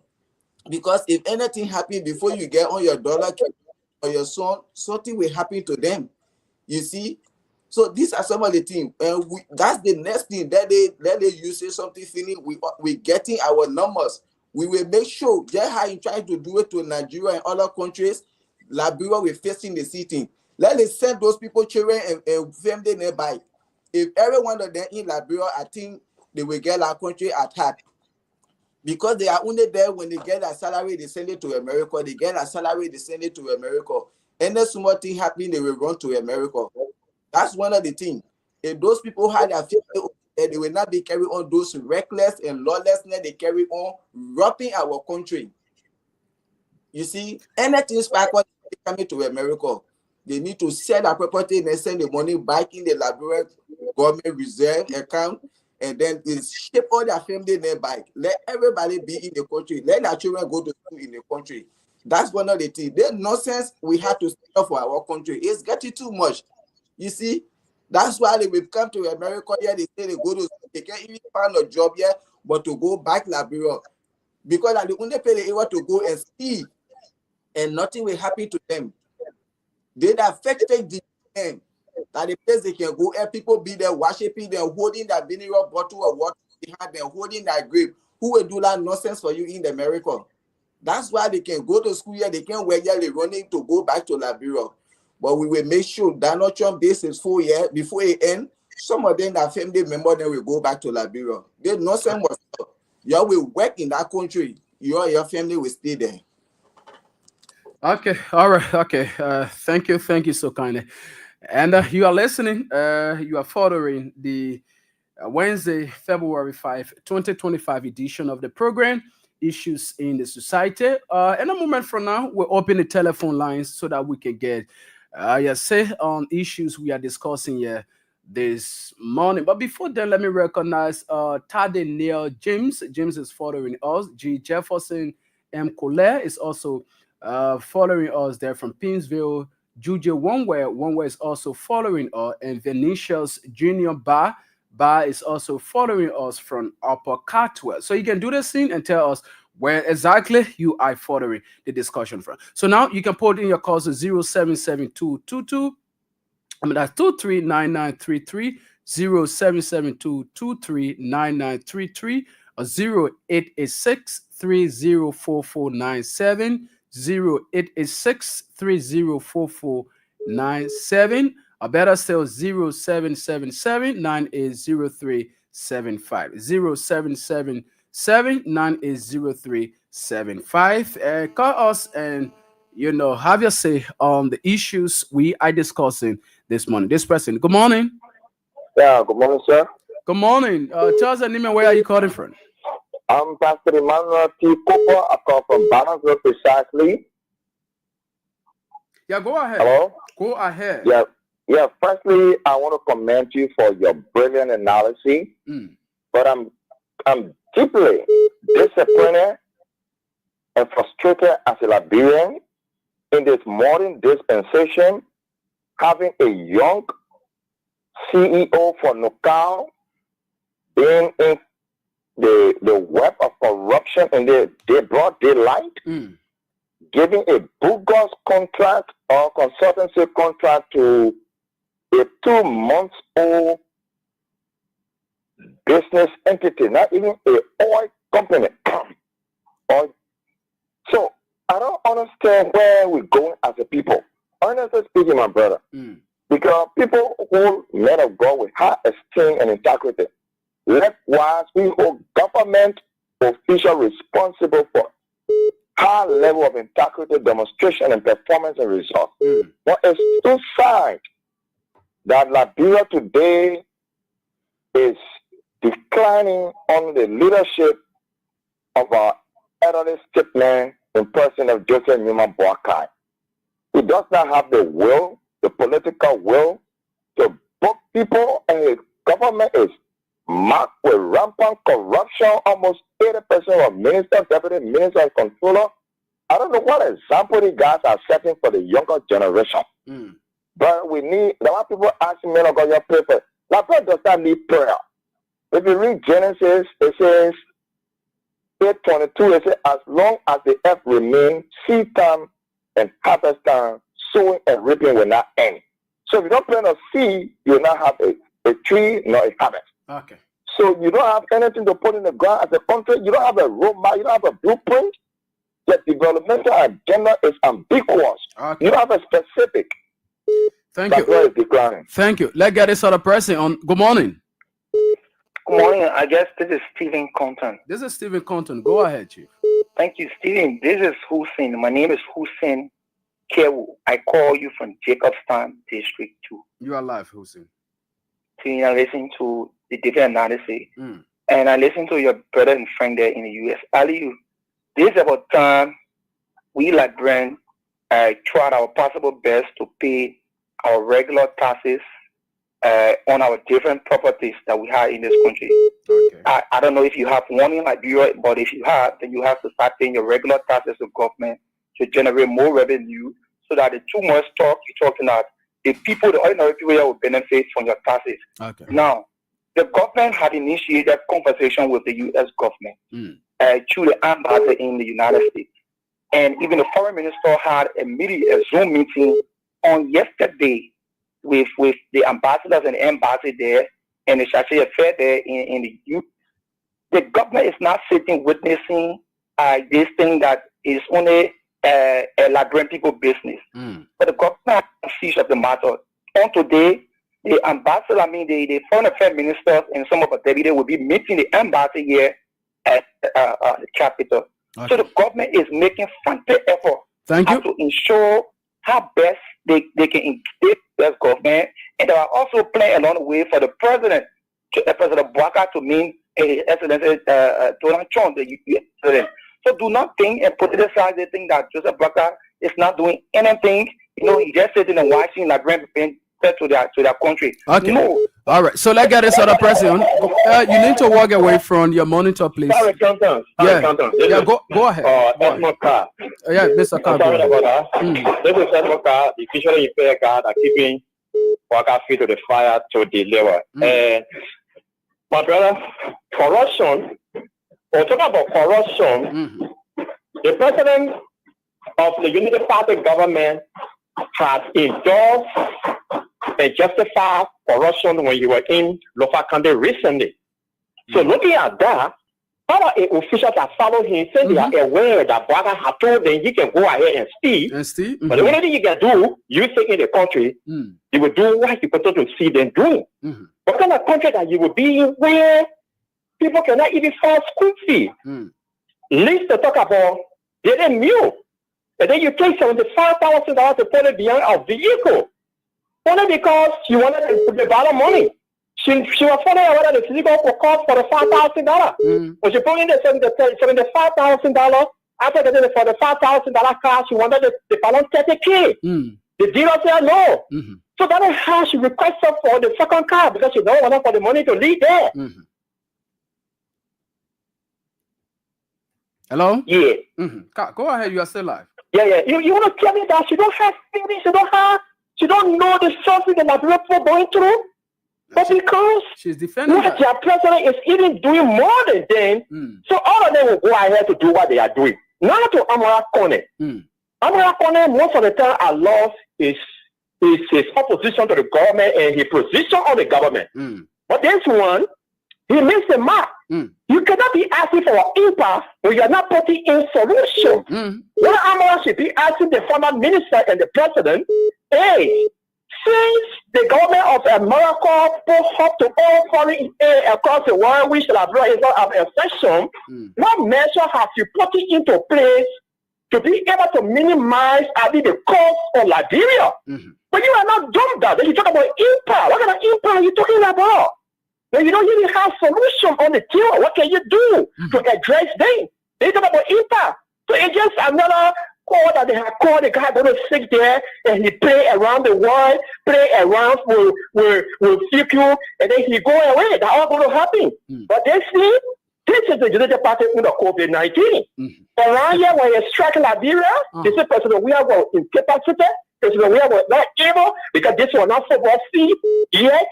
Because if anything happens before you get on your dollar or your son, something will happen to them. You see? So these are some of the things. And that's the next thing that they use something feeling we getting our numbers. we will make sure just how you try to do it to Nigeria and other countries, Liberia will facing the sitting. Let us send those people children and family nearby. If every one of them in Liberia, I think they will get our country at heart. Because they are only there when they get a salary, they send it to America. They get a salary, they send it to America. Any small thing happening, they will run to America. That's one of the things. If those people had a family, they will not be carrying on those reckless and lawlessness they carry on, robbing our country. You see, anything backward coming to America, they need to sell their property and send the money back in the Liberian government reserve account, and then ship all their family there back. Let everybody be in the country. Let their children go to school in the country. That's one of the things. There's nonsense we have to stand up for our country. It's getting too much. You see, that's why they will come to America here. They say they go to school. They can't even find a job here, but to go back Liberia. Because they only pay the able to go and see, and nothing will happen to them. They affected them. That the place they can go and people be there worshiping them, holding that vinegar bottle of water behind them, holding that grape. Who will do that nonsense for you in America? That's why they can go to school here, they can wear yearly running to go back to Liberia. But we will make sure Donald Trump base is full year before it ends. Some of them that family member then will go back to Liberia. There's nonsense was you will work in that country. Your family will stay there. Okay, all right, okay. Thank you so kindly. And you are listening, you are following the Wednesday, February 5, 2025 edition of the program, Issues in the Society. In a moment from now, we'll open the telephone lines so that we can get, say on issues we are discussing here this morning. But before then, let me recognize Tade Neil James. James is following us. G. Jefferson M. Colette is also following us there from Pinsville. Juju Onwe is also following us, and Venetia's Junior Ba is also following us from Upper Catwell. So you can do this thing and tell us where exactly you are following the discussion from. So now you can put in your calls to 077222. That's 239933, 0772239933, or 0886304497. 0886304497, or better still 0777-980375. 0777-980375. Call us and have your say on the issues we are discussing this morning. This person, good morning. Yeah, good morning, sir. Good morning. Tell us the name and where are you calling from? I'm Pastor Emmanuel T. Cooper. I call from Bannersville precisely. Yeah, go ahead. Hello? Go ahead. Yeah. Firstly, I want to commend you for your brilliant analysis. But I'm deeply disappointed and frustrated as a Liberian in this modern dispensation, having a young CEO for Nukal being in the web of corruption in the broad daylight, giving a bogus contract or consultancy contract to a 2-month-old business entity, not even a oil company. So I don't understand where we're going as a people. Honestly speaking, my brother, because people who men of God with high esteem and integrity, likewise, we hold government officials responsible for high level of integrity, demonstration, and performance and results. But it's too sad that Liberia today is declining under the leadership of our elderly statesman in person of Joseph Newman Boakai. He does not have the will, the political will, to book people, and his government is marked with rampant corruption. Almost 80% of ministers, deputy ministers, and controller. I don't know what example you guys are setting for the younger generation. But we need, a lot of people ask me about your paper. That does not need prayer. If you read Genesis, it says, 8:22, it says, as long as the earth remains, seed time and harvest time, sowing and reaping will not end. So if you don't plant a seed, you will not have a tree nor a harvest. Okay. So you don't have anything to put in the ground as a country. You don't have a roadmap. You don't have a blueprint. The developmental agenda is ambiguous. Okay. You don't have a specific. Thank That's you. why it's declining. Thank you. Let's get this other person on. Good morning. Good morning. I guess this is Stephen Compton. This is Stephen Compton. Go ahead, Chief. Thank you, Stephen. This is Hussein. My name is Hussein Kewu. I call you from Jacobstown District 2. You are live, Hussein. I listen to the different analysis. And I listen to your brother and friend there in the U.S. Ali, this is about time we Liberians tried our possible best to pay our regular taxes on our different properties that we have in this country. Okay. I don't know if you have one in Liberia, but if you have, then you have to start paying your regular taxes to government to generate more revenue so that the too much talk you're talking about, the people, the ordinary people will benefit from your taxes. Okay. Now, the government had initiated conversation with the U.S. government through the ambassador in the United States. And even the foreign minister had a Zoom meeting on yesterday with the ambassadors and the embassy there and the Society-Feb there in the U.S. The government is not sitting witnessing this thing that is only a Liberian people business. But the government has seized of the matter. On today, the ambassador, the foreign affairs ministers and some of the deputies will be meeting the embassy here at the capital. Okay. So the government is making frantic effort to ensure how best they can engage the government, and they are also playing along the way for the president, President Bwaka, to meet Excellency Donald Trump, the U.S. president. So do not think and put it aside. They think that Joseph Bwaka is not doing anything. He just sitting and watching Liberian being fed to their country. Okay. No. All right. So let's get this other person on. You need to walk away from your monitor, please. Sorry, Compton. Go ahead. Edmond Carr. Yeah, Mr. Carr. Sorry about that. This is Edmond Carr, the officially impaired guard that keeping Bwaka feet to the fire to deliver. My brother, corruption. We're talking about corruption. The president of the Unity Party government has endorsed and justified corruption when you were in Lofa County recently. So looking at that, other officials that follow him say they are aware that Bwaka has told them he can go ahead and steal. But the only thing you can do, you think in the country, you will do what you continue to see them do. What kind of country that you will be in where people cannot even afford school fee? Least to talk about daily meal. And then you take $75,000 to put it behind a vehicle. Only because you wanted to borrow money. She was funding whether the vehicle could cost for the $5,000. But she put in the $75,000. After getting the $45,000 car, she wanted the balance $30K. The dealer said no. So that is how she requested for the second car because she don't want for the money to leave there. Hello? Yeah. Go ahead. You are still live. Yeah. You want to tell me that she don't have feelings, she don't know the suffering that Liberia people going through? But because she's defending what their president is even doing more than them, so all of them will go ahead to do what they are doing. Now to Amara Kone. Amara Kone, most of the time, I love his opposition to the government and his position on the government. But this one, he makes the mark. You cannot be asking for an impact when you are not putting in solution. What Amara should be asking the former minister and the president, hey, since the government of America put up to all foreign aid across the world, which Liberia is not an exception, what measure have you put into place to be able to minimize the cost of Liberia? But you are not doing that. Then you talk about impact. What kind of impact are you talking about? When you don't even have solution on the table, what can you do to address them? They talk about impact. So it's just another call that they have called. The guy going to sit there and he play around the world, play around with CQ, and then he go away. That's all going to happen. But they see this is the United Party under COVID-19. Around here, when you strike Liberia, they say President we are incapacity. President we are not able because this was not football fee yet.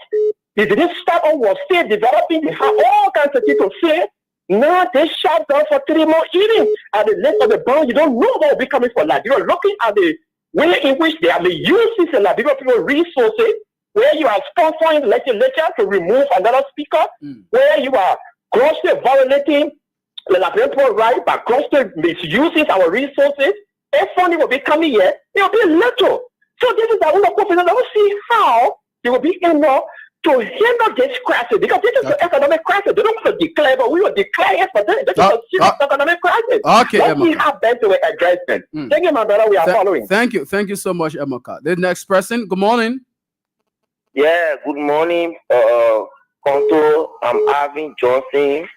This startup was still developing. They have all kinds of things to say. Now they shut down for 3 more evenings. At the length of the bond, you don't know what will be coming for Liberia. Looking at the way in which they have been using the Liberia people resources, where you are sponsoring legislature to remove another speaker, where you are grossly violating the Liberian right by grossly misusing our resources. If funding will be coming here, it will be little. So this is the only question. I don't see how they will be able to handle this crisis, because this is the economic crisis. They don't want to declare, but we will declare it for this. This is a serious economic crisis. Okay, let's see how best to address it. Thank you, my brother. We are following. Thank you so much, Emeka. The next person. Good morning. Yeah, good morning, Conto. I'm Arvin Johnson,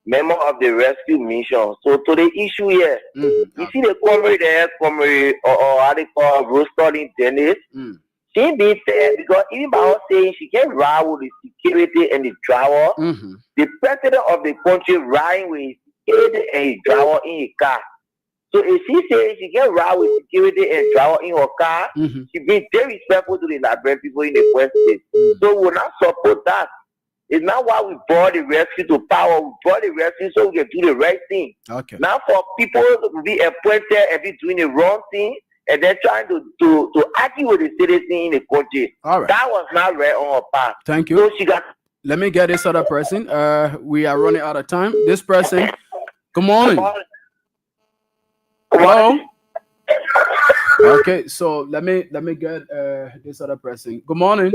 member of the rescue mission. So to the issue here, you see the comrade there, or how they call Rostoling Dennis. She be fair because even by her saying she can ride with the security and the driver, the president of the country riding with security and the driver in his car. So if she says she can ride with security and driver in her car, she be very respectful to the Liberian people in the West State. So we will not support that. It's not why we brought the rescue to power. We brought the rescue so we can do the right thing. Okay. Now for people to be appointed and be doing the wrong thing, and then trying to argue with the citizen in the country. All right. That was not right on her part. Thank you. So she got. Let me get this other person. We are running out of time. This person. Good morning. Hello. Okay, so let me get this other person. Good morning.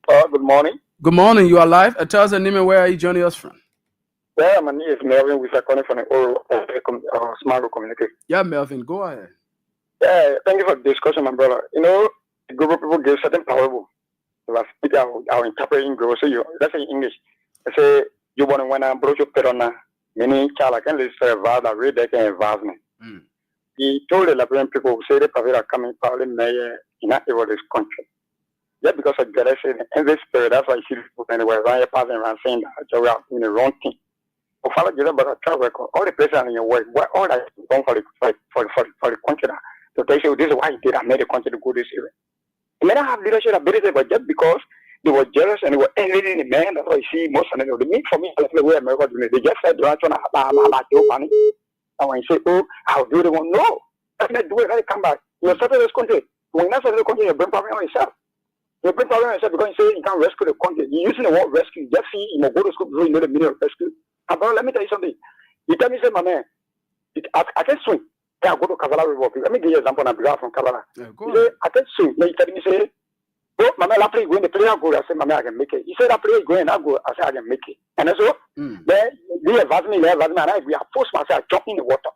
Good morning. Good morning. You are live. Tell us the name and where are you joining us from? Yeah, my name is Melvin. We are calling from the Smart community. Yeah, Melvin, go ahead. Yeah, thank you for the discussion, my brother. You know, the group of people give certain parable. I'll interpret in English. So let's say in English. I say, you want to when I brought your perona, meaning child, I can listen to a vow that read that can advise me. He told the Liberian people who say the Pavila coming probably mayor in that area of this country. Just because of jealousy and this spirit, that's why you see people anywhere around passing around saying that you are doing the wrong thing. Follow you about a travel record, all the places in your work, all that is done for the country. So they say, this is why he did, I made the country to go this way. They may not have leadership ability, but just because they were jealous and they were envying the man, that's why you see most of them. The mean for me, that's the way America doing it. They just said, don't want to money. And when you say, oh, I'll do it, one, no. Let me do it, let it come back. You're starting this country. When you're starting the country, you bring problem on yourself. You bring problem on yourself because you say you can't rescue the country. You're using the word rescue. Just see, you go to school before you know the meaning of rescue. But let me tell you something. You tell me, say, my man, I can swim. I go to Kavala River. Let me give you an example. I'm from Kavala. You say, I can swim. Then you tell me, say, oh, my man, I play going. The player go. I say, my man, I can make it. He said, that player is going. I go. I say, I can make it. And so, then they advise me, and I agree. I force myself, I jump in the water.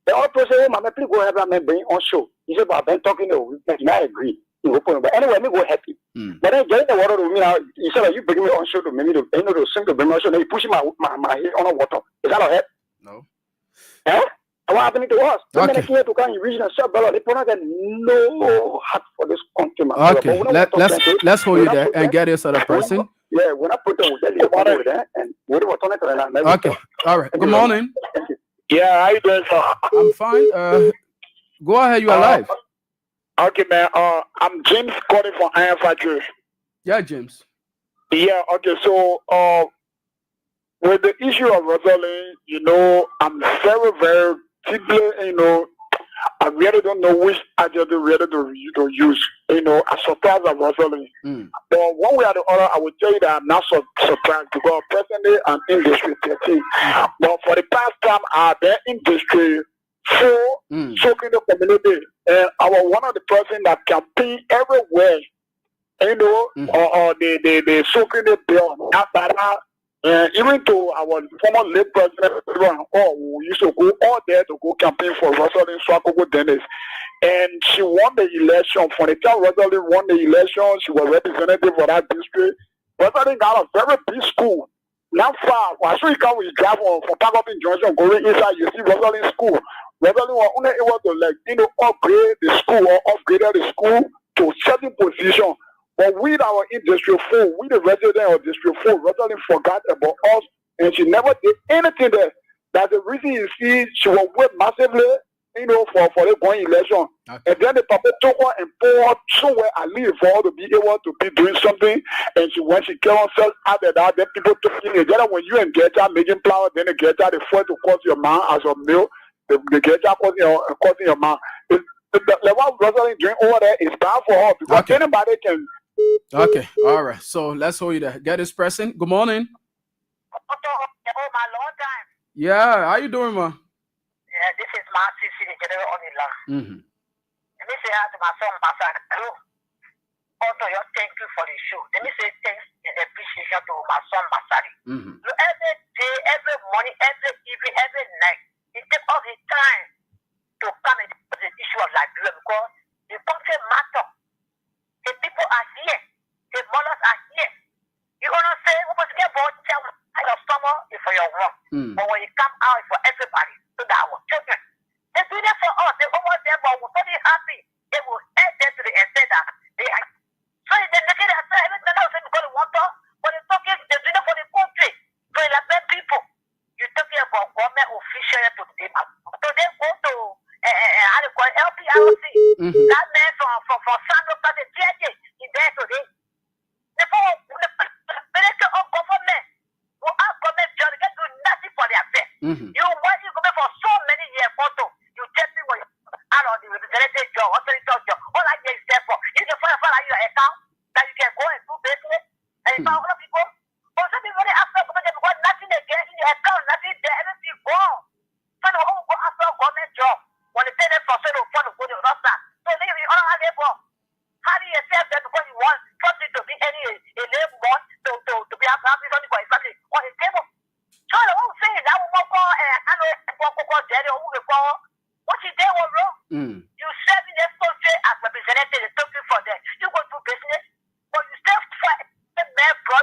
They all say, oh, my man, please go ahead and bring on show. He said, but I've been talking to you. I agree. But anyway, let me go happy. But then get in the water with me now. He said, you bring me on show to me to sing to bring me on show. Then he pushing my head on the water. Is that all right? No. Eh? And what happened to us? Okay. Here to come in region and shop, they put out no heart for this country. Okay, let's hold you there and get this other person. Yeah, when I put them with there and we were turning to that. Okay, all right. Good morning. Yeah, how you doing, sir? I'm fine. Go ahead, you are live. Okay, man. I'm James calling from Iron Factory. Yeah, James. Yeah, okay. So, with the issue of Rosalind, I'm very, very deeply, I really don't know which adjective really to use. As surprised at Rosalind. But one way or the other, I would tell you that I'm not surprised because personally I'm in District 13. But for the past time, I've been in District 4, soaking the community. And I was one of the person that campaign everywhere. They soaking the bill. Even to our former late president, we used to go all there to go campaign for Rosalind Swakoko Dennis. And she won the election. For the time Rosalind won the election, she was representative for that district. Rosalind got a very big school. Not far. As you come with drive on from Park Junction, going inside, you see Rosalind School. Rosalind was only able to upgrade the school or upgrade the school to certain position. But with our in District 4, with the resident of District 4, Rosalind forgot about us and she never did anything there. That's the reason you see she was worked massively, for the going election. Okay. And then the papa took her and put her somewhere and leave for her to be able to be doing something. And when she came herself out of that, then people took in together when you and Geta making flour, then the Geta, they forced to cause your man as a meal. The Geta causing your man. The one Rosalind drink over there is bad for her because anybody can. Okay, all right. So let's hold you there. Get this person. Good morning. Oh, my long time. Yeah, how you doing, ma? Yeah, this is my CC, the general Onila. Let me say hi to my son, Pastor. Hello. Also, thank you for the show. Let me say thanks and appreciation to my son, Masari. Every day, every morning, every evening, every night, he takes all his time to come and discuss the issue of Liberia because the country matter. The people are here. The mothers are here. You want to say, we must get bored, tell your stomach is for your work. But when you come out, it's for everybody. So that our children. They do that for us. They almost there, but we're very happy. They will add them to the extent that they are. So they're looking at everything else because they want to, but they're talking, they're doing it for the country. For the Liberian people. You're talking about government officials to them. So they go to, how do you call it, LPRC. That man from Sandro started JJ. He's there today. The minister of government will ask government job to do nothing for their affairs. You want you go for so many years, photo. You tell me what out of the representative job, authority job. All I get is there for. You can find your account that you can go and do business. And you found other people. But some people they ask government because nothing they get in the account, nothing there, everything gone. So they all go after government job. When they pay them for so they want to go to the roster. So they will all have for. How do you accept that because you want something to be any a name one to be happy something for his family on his table? So the whole thing that will go I know Jerry who will go what you did was wrong. You serve in this country as representative, they talking for them. You go do business, but you still fight the man, bro.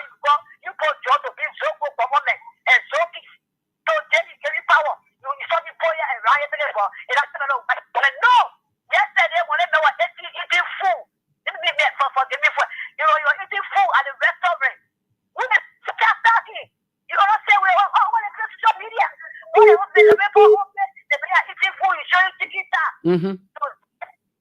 You go job to be so good government and so peace. So then you give you power. You saw me boy and riot about it. I don't know. But no, yesterday when they were eating food. Forgive me for you're eating food at the restaurant. Women start talking. You don't say we all want to social media. What they are eating food, you show you ticket. So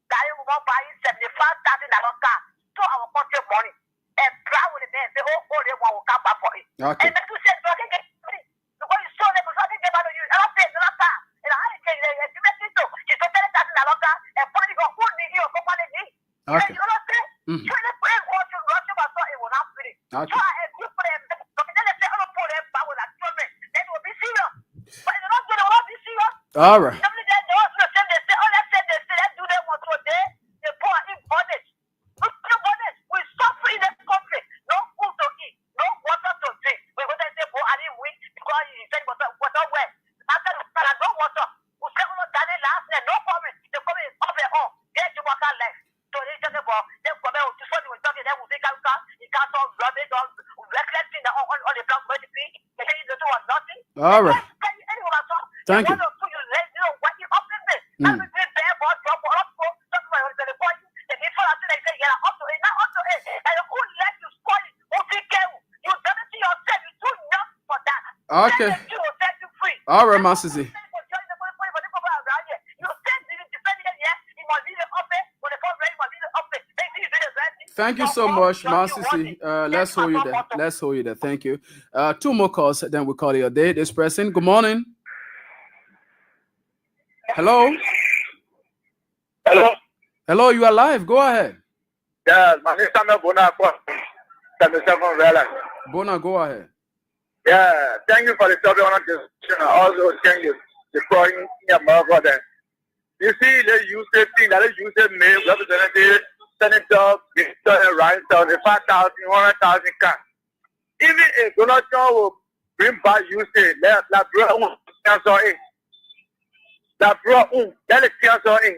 that will buy $75,000 car to our country money. And proud with the man, they all they want will come back for it. Okay. And the two said, I can get money. Because you saw them, I think about you. And I paid the last time. And I can get it. You took $10,000 and money go food me here, go money me. Okay. You know what I'm saying? Okay. All right. All right. Thank you. Okay. All right, Master Z. Thank you so much, Master C. Let's hold you there. Let's hold you there. Thank you. Two more calls, then we'll call it a day. This person, good morning. Hello? Hello? Hello, you are live. Go ahead. Yeah, my name is Samuel Bona. 77 Realize. Bona, go ahead. Yeah, thank you for the topic on this. Also, thank you for calling your mother there. You see, they use the thing that they use the mail representative, senator, minister, and right down the 5,000, 100,000 car. Even if Donald Trump will bring back you say, la bro, cancel it. La bro, that is cancel it.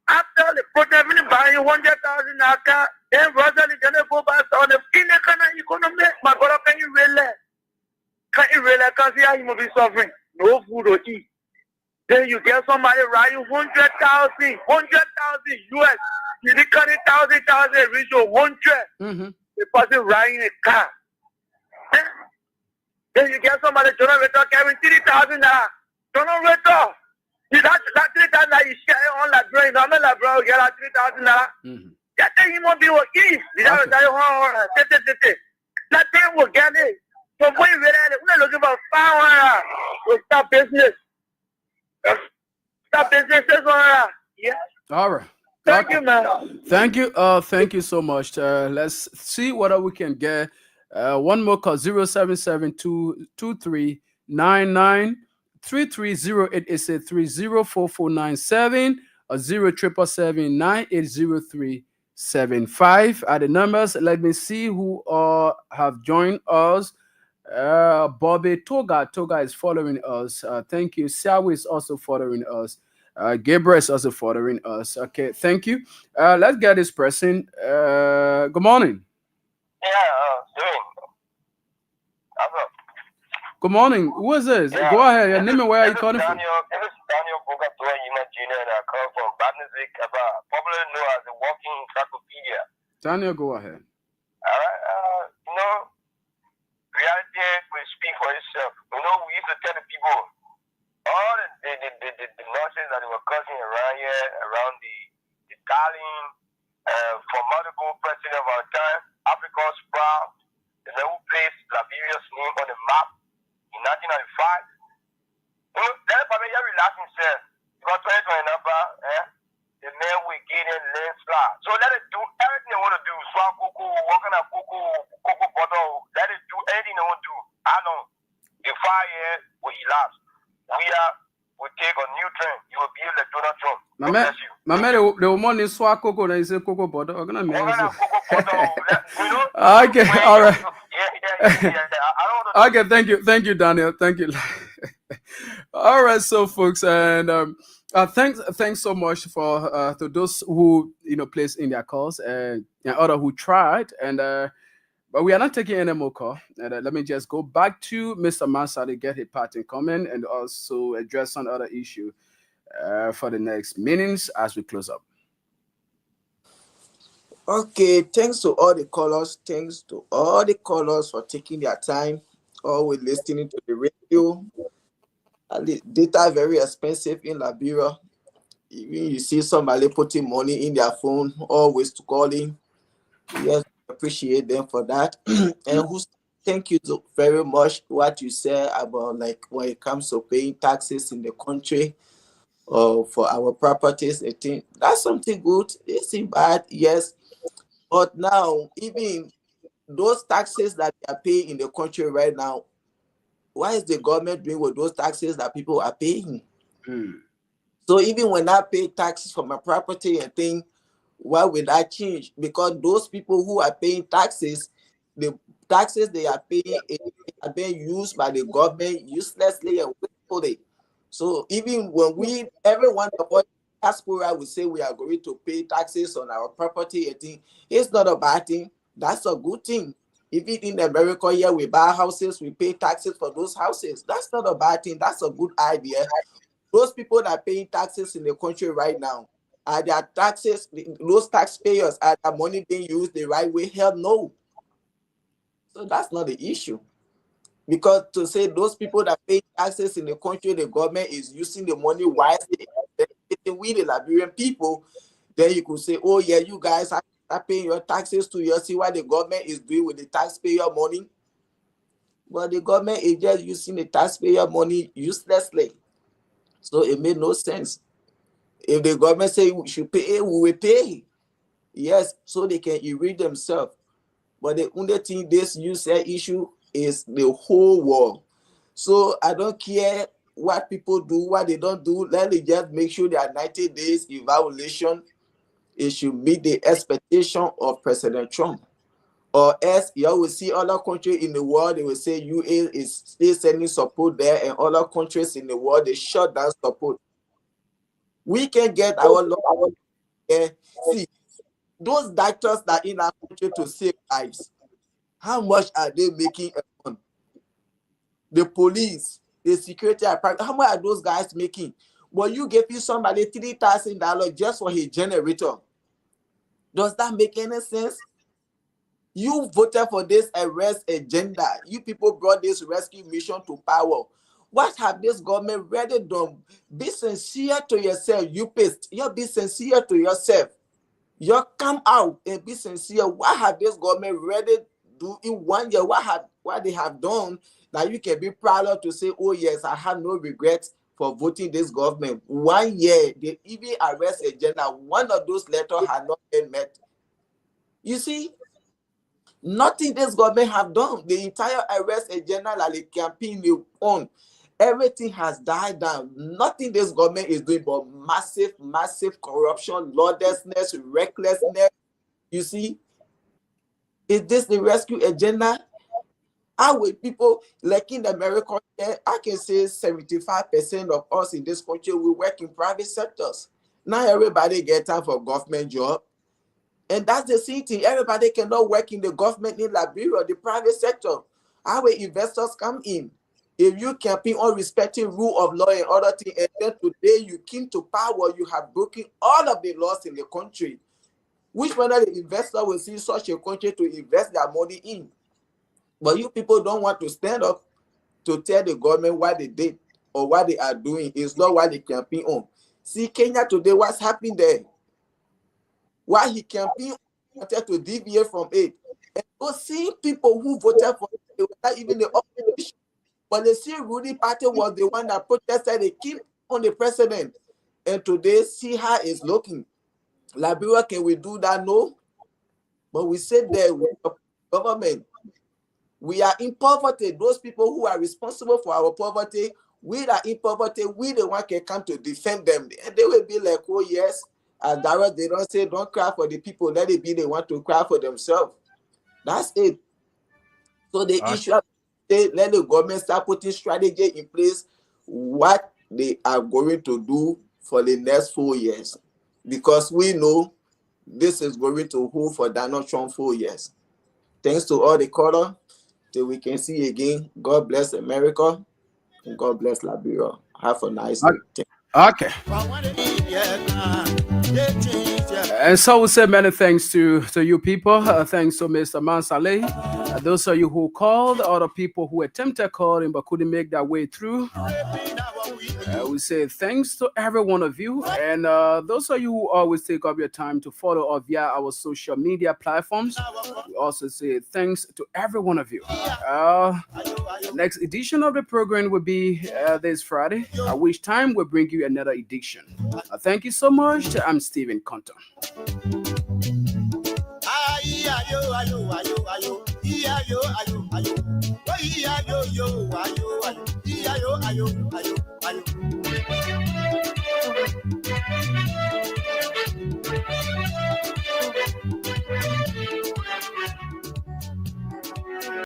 After the protest, when buying 100,000 car, then Rosalind gonna go back on the in the kind of economy. My brother, can you realize? Can you realize? Can see how you must be suffering? No food to eat. Then you get somebody writing 100,000 US. You did 1,000 reach your 100. The person riding a car. Then you get somebody generator carrying 3,000. Generator. That 3,000 you share on that drain. I'm not bro, get 3,000. That thing you won't be working. That thing will get it. So when you realize we're looking for 500 to start business. Start business 600. Yeah. All right. Thank you, man. Thank you. Thank you so much. Let's see whether we can get one more call. 077223993308 is a 304497 or 0777980375 are the numbers. Let me see who have joined us. Bobby Toga is following us. Thank you. Siawi is also following us. Gabriel is also following us. Okay, thank you. Let's get this person. Good morning. Good morning. Who is this? Yeah. Go ahead. Your name and where are you calling from? This is Daniel Bogatua Jr. and I come from Badnizik, popularly known as the Walking Encyclopedia. Daniel, go ahead. All right. Reality will speak for itself. We used to tell the people all the nonsense that they were causing around here, around the Darling, for multiple president of our time, Africa's proud, the who placed Liberia's name on the map in 1995. Let probably relax himself because 2020 number, the men will get in landslide. So let it do everything they want to do. Swap cocoa, walking on cocoa bottle. Let it do anything they want to do. I know the 5 years will elapse. We take a new trend. You will be like Donald Trump. God bless you. My man, the woman is swap cocoa. They say cocoa bottle. I'm gonna make it. Okay, all right. Okay, thank you, Daniel. Thank you. All right, so folks, and thanks so much for to those who placed in their calls and other who tried, and but we are not taking any more call. And let me just go back to Mr. Mansa to get his part in comment and also address some other issue for the next minutes as we close up. Okay, thanks to all the callers. Thanks to all the callers for taking their time, always listening to the radio. And the data very expensive in Liberia. Even you see somebody putting money in their phone, always to calling. Yes, appreciate them for that. And thank you very much what you said about like when it comes to paying taxes in the country or for our properties. I think that's something good. It's bad, yes. But now, even those taxes that they are paying in the country right now, what is the government doing with those taxes that people are paying? So even when I pay taxes for my property and thing, why will that change? Because those people who are paying taxes, the taxes they are paying are being used by the government uselessly and wastefully. So even when everyone of us diaspora will say we are going to pay taxes on our property and thing, it's not a bad thing. That's a good thing. Even in America here, we buy houses, we pay taxes for those houses. That's not a bad thing. That's a good idea. Those people that are paying taxes in the country right now, are their taxes, those taxpayers, are their money being used the right way? Hell no. So that's not the issue. Because to say those people that pay taxes in the country, the government is using the money wisely, we the Liberian people, then you could say, oh yeah, you guys are paying your taxes to you. See what the government is doing with the taxpayer money. But the government is just using the taxpayer money uselessly. So it made no sense. If the government say we should pay, we will pay. Yes, so they can enrich themselves. But the only thing this issue is the whole world. So I don't care what people do, what they don't do. Let me just make sure that 90 days evaluation, it should meet the expectation of President Trump. Or else you will see other countries in the world, they will say UA is still sending support there, and other countries in the world, they shut down support. We can get our law. See, those doctors that are in our country to save lives, how much are they making a month? The police, the security, how much are those guys making? Well, you give somebody $3,000 just for his generator. Does that make any sense? You voted for this arrest agenda. You people brought this rescue mission to power. What have this government really done? Be sincere to yourself. You pissed. You be sincere to yourself. You come out and be sincere. What have this government really do in 1 year? What they have done that you can be proud of to say, oh yes, I have no regrets for voting this government. 1 year, they even arrest a general. One of those letters had not been met. You see, nothing this government have done. The entire arrest a general and the campaign they on. Everything has died down. Nothing this government is doing but massive corruption, lawlessness, recklessness. You see, is this the rescue agenda? How will people like in America? I can say 75% of us in this country will work in private sectors. Now everybody get time for government job. And that's the same thing. Everybody cannot work in the government in Liberia, the private sector. How will investors come in? If you campaign on respecting rule of law and other things, and then today you came to power, you have broken all of the laws in the country. Which one of the investors will see such a country to invest their money in? But you people don't want to stand up to tell the government what they did or what they are doing. It's not what they campaign on. See, Kenya today, what's happening there? Why he campaigned wanted to deviate from it. And those same people who voted for it, they were not even the opposition. But the same ruling party was the one that protested. They came on the president. And today, see how it's looking. Liberia, can we do that? No. But we said there with the government, we are in poverty. Those people who are responsible for our poverty, we are in poverty. We the one can come to defend them. And they will be like, oh yes, as Darrell, they don't say, don't cry for the people. Let it be they want to cry for themselves. That's it. So the issue of let the government start putting strategy in place, what they are going to do for the next 4 years. Because we know this is going to hold for Donald Trump 4 years. Thanks to all the caller. Till we can see again. God bless America. And God bless Liberia. Have a nice day. Okay. And so we say many thanks to you people. Thanks to Mr. Mansaleh. Those of you who called, other people who attempted calling but couldn't make their way through. We say thanks to every one of you. And those of you who always take up your time to follow us via our social media platforms, we also say thanks to every one of you. Next edition of the program will be this Friday, at which time we'll bring you another edition. Thank you so much. I'm Stephen Conton.